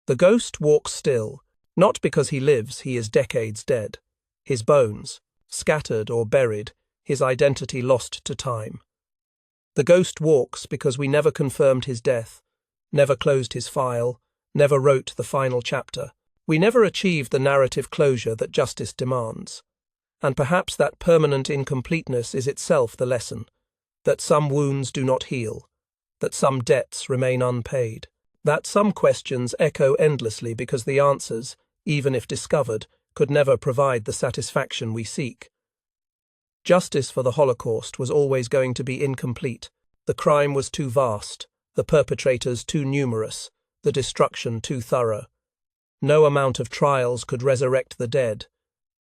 The ghost walks still, not because he lives, he is decades dead. His bones, scattered or buried, his identity lost to time. The ghost walks because we never confirmed his death, never closed his file, never wrote the final chapter. We never achieved the narrative closure that justice demands. And perhaps that permanent incompleteness is itself the lesson, that some wounds do not heal, that some debts remain unpaid, that some questions echo endlessly because the answers, even if discovered, could never provide the satisfaction we seek. Justice for the Holocaust was always going to be incomplete. The crime was too vast, the perpetrators too numerous, the destruction too thorough. No amount of trials could resurrect the dead.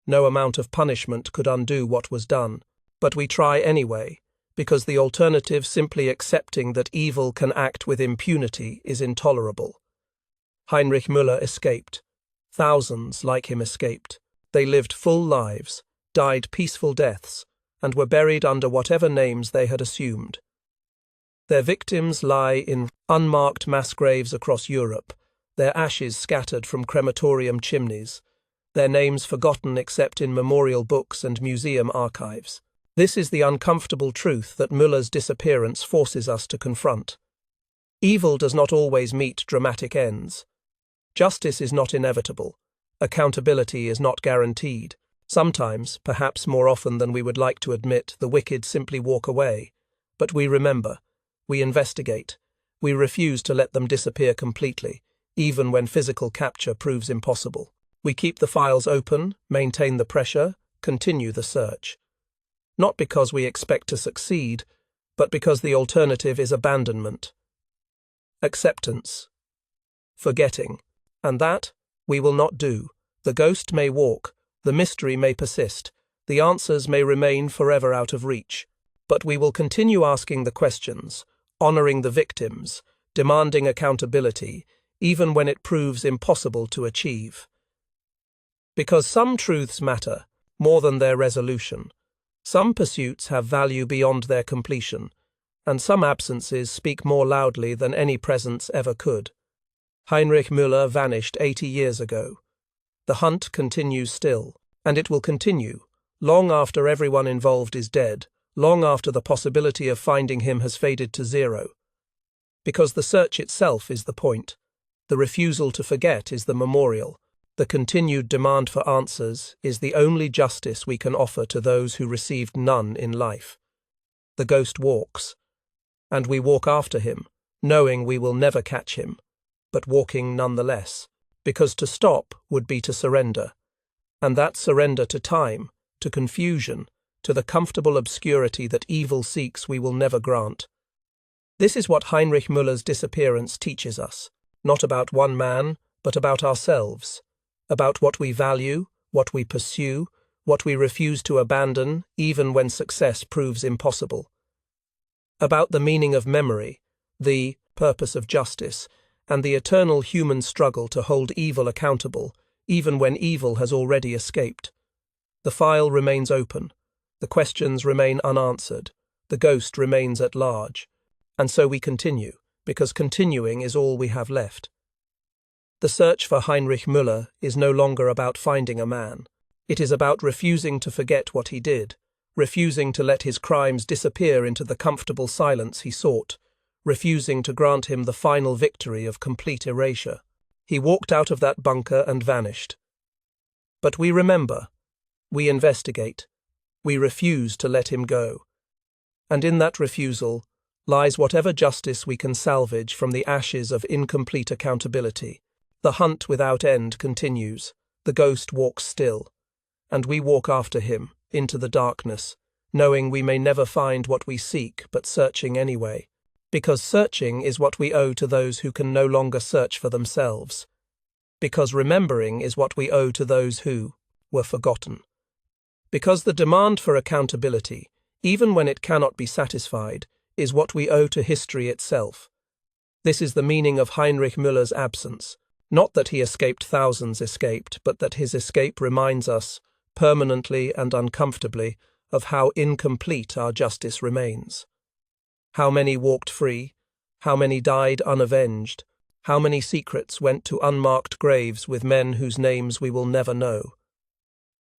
No amount of punishment could undo what was done. But we try anyway, because the alternative, simply accepting that evil can act with impunity, is intolerable. Heinrich Müller escaped. Thousands like him escaped. They lived full lives, died peaceful deaths, and were buried under whatever names they had assumed. Their victims lie in unmarked mass graves across Europe, their ashes scattered from crematorium chimneys, their names forgotten except in memorial books and museum archives. This is the uncomfortable truth that Müller's disappearance forces us to confront. Evil does not always meet dramatic ends. Justice is not inevitable. Accountability is not guaranteed. Sometimes, perhaps more often than we would like to admit, the wicked simply walk away. But we remember. We investigate. We refuse to let them disappear completely, even when physical capture proves impossible. We keep the files open, maintain the pressure, continue the search. Not because we expect to succeed, but because the alternative is abandonment, acceptance, forgetting. And that we will not do. The ghost may walk, the mystery may persist, the answers may remain forever out of reach. But we will continue asking the questions, honoring the victims, demanding accountability, even when it proves impossible to achieve. Because some truths matter more than their resolution. Some pursuits have value beyond their completion, and some absences speak more loudly than any presence ever could. Heinrich Müller vanished 80 years ago. The hunt continues still, and it will continue, long after everyone involved is dead, long after the possibility of finding him has faded to zero. Because the search itself is the point. The refusal to forget is the memorial. The continued demand for answers is the only justice we can offer to those who received none in life. The ghost walks, and we walk after him, knowing we will never catch him, but walking nonetheless, because to stop would be to surrender, and that surrender to time, to confusion, to the comfortable obscurity that evil seeks we will never grant. This is what Heinrich Müller's Disappearance teaches us, not about one man, but about ourselves, about what we value, what we pursue, what we refuse to abandon, even when success proves impossible. About the meaning of memory, the purpose of justice, and the eternal human struggle to hold evil accountable, even when evil has already escaped. The file remains open, the questions remain unanswered, the ghost remains at large, and so we continue, because continuing is all we have left. The search for Heinrich Müller is no longer about finding a man. It is about refusing to forget what he did, refusing to let his crimes disappear into the comfortable silence he sought, refusing to grant him the final victory of complete erasure. He walked out of that bunker and vanished. But we remember, we investigate, we refuse to let him go. And in that refusal lies whatever justice we can salvage from the ashes of incomplete accountability. The hunt without end continues, the ghost walks still, and we walk after him, into the darkness, knowing we may never find what we seek, but searching anyway. Because searching is what we owe to those who can no longer search for themselves. Because remembering is what we owe to those who were forgotten. Because the demand for accountability, even when it cannot be satisfied, is what we owe to history itself. This is the meaning of Heinrich Müller's absence. Not that he escaped thousands escaped, but that his escape reminds us, permanently and uncomfortably, of how incomplete our justice remains. How many walked free, how many died unavenged, how many secrets went to unmarked graves with men whose names we will never know.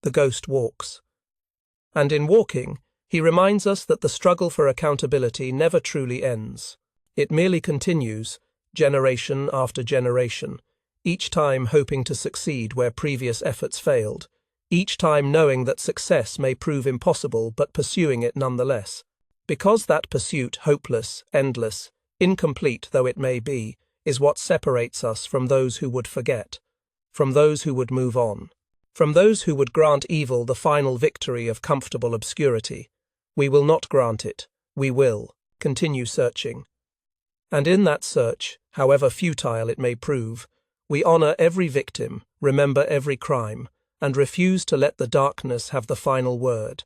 The ghost walks. And in walking, he reminds us that the struggle for accountability never truly ends. It merely continues, generation after generation, each time hoping to succeed where previous efforts failed, each time knowing that success may prove impossible but pursuing it nonetheless. Because that pursuit, hopeless, endless, incomplete though it may be, is what separates us from those who would forget, from those who would move on, from those who would grant evil the final victory of comfortable obscurity. We will not grant it. We will continue searching. And in that search, however futile it may prove, we honor every victim, remember every crime, and refuse to let the darkness have the final word.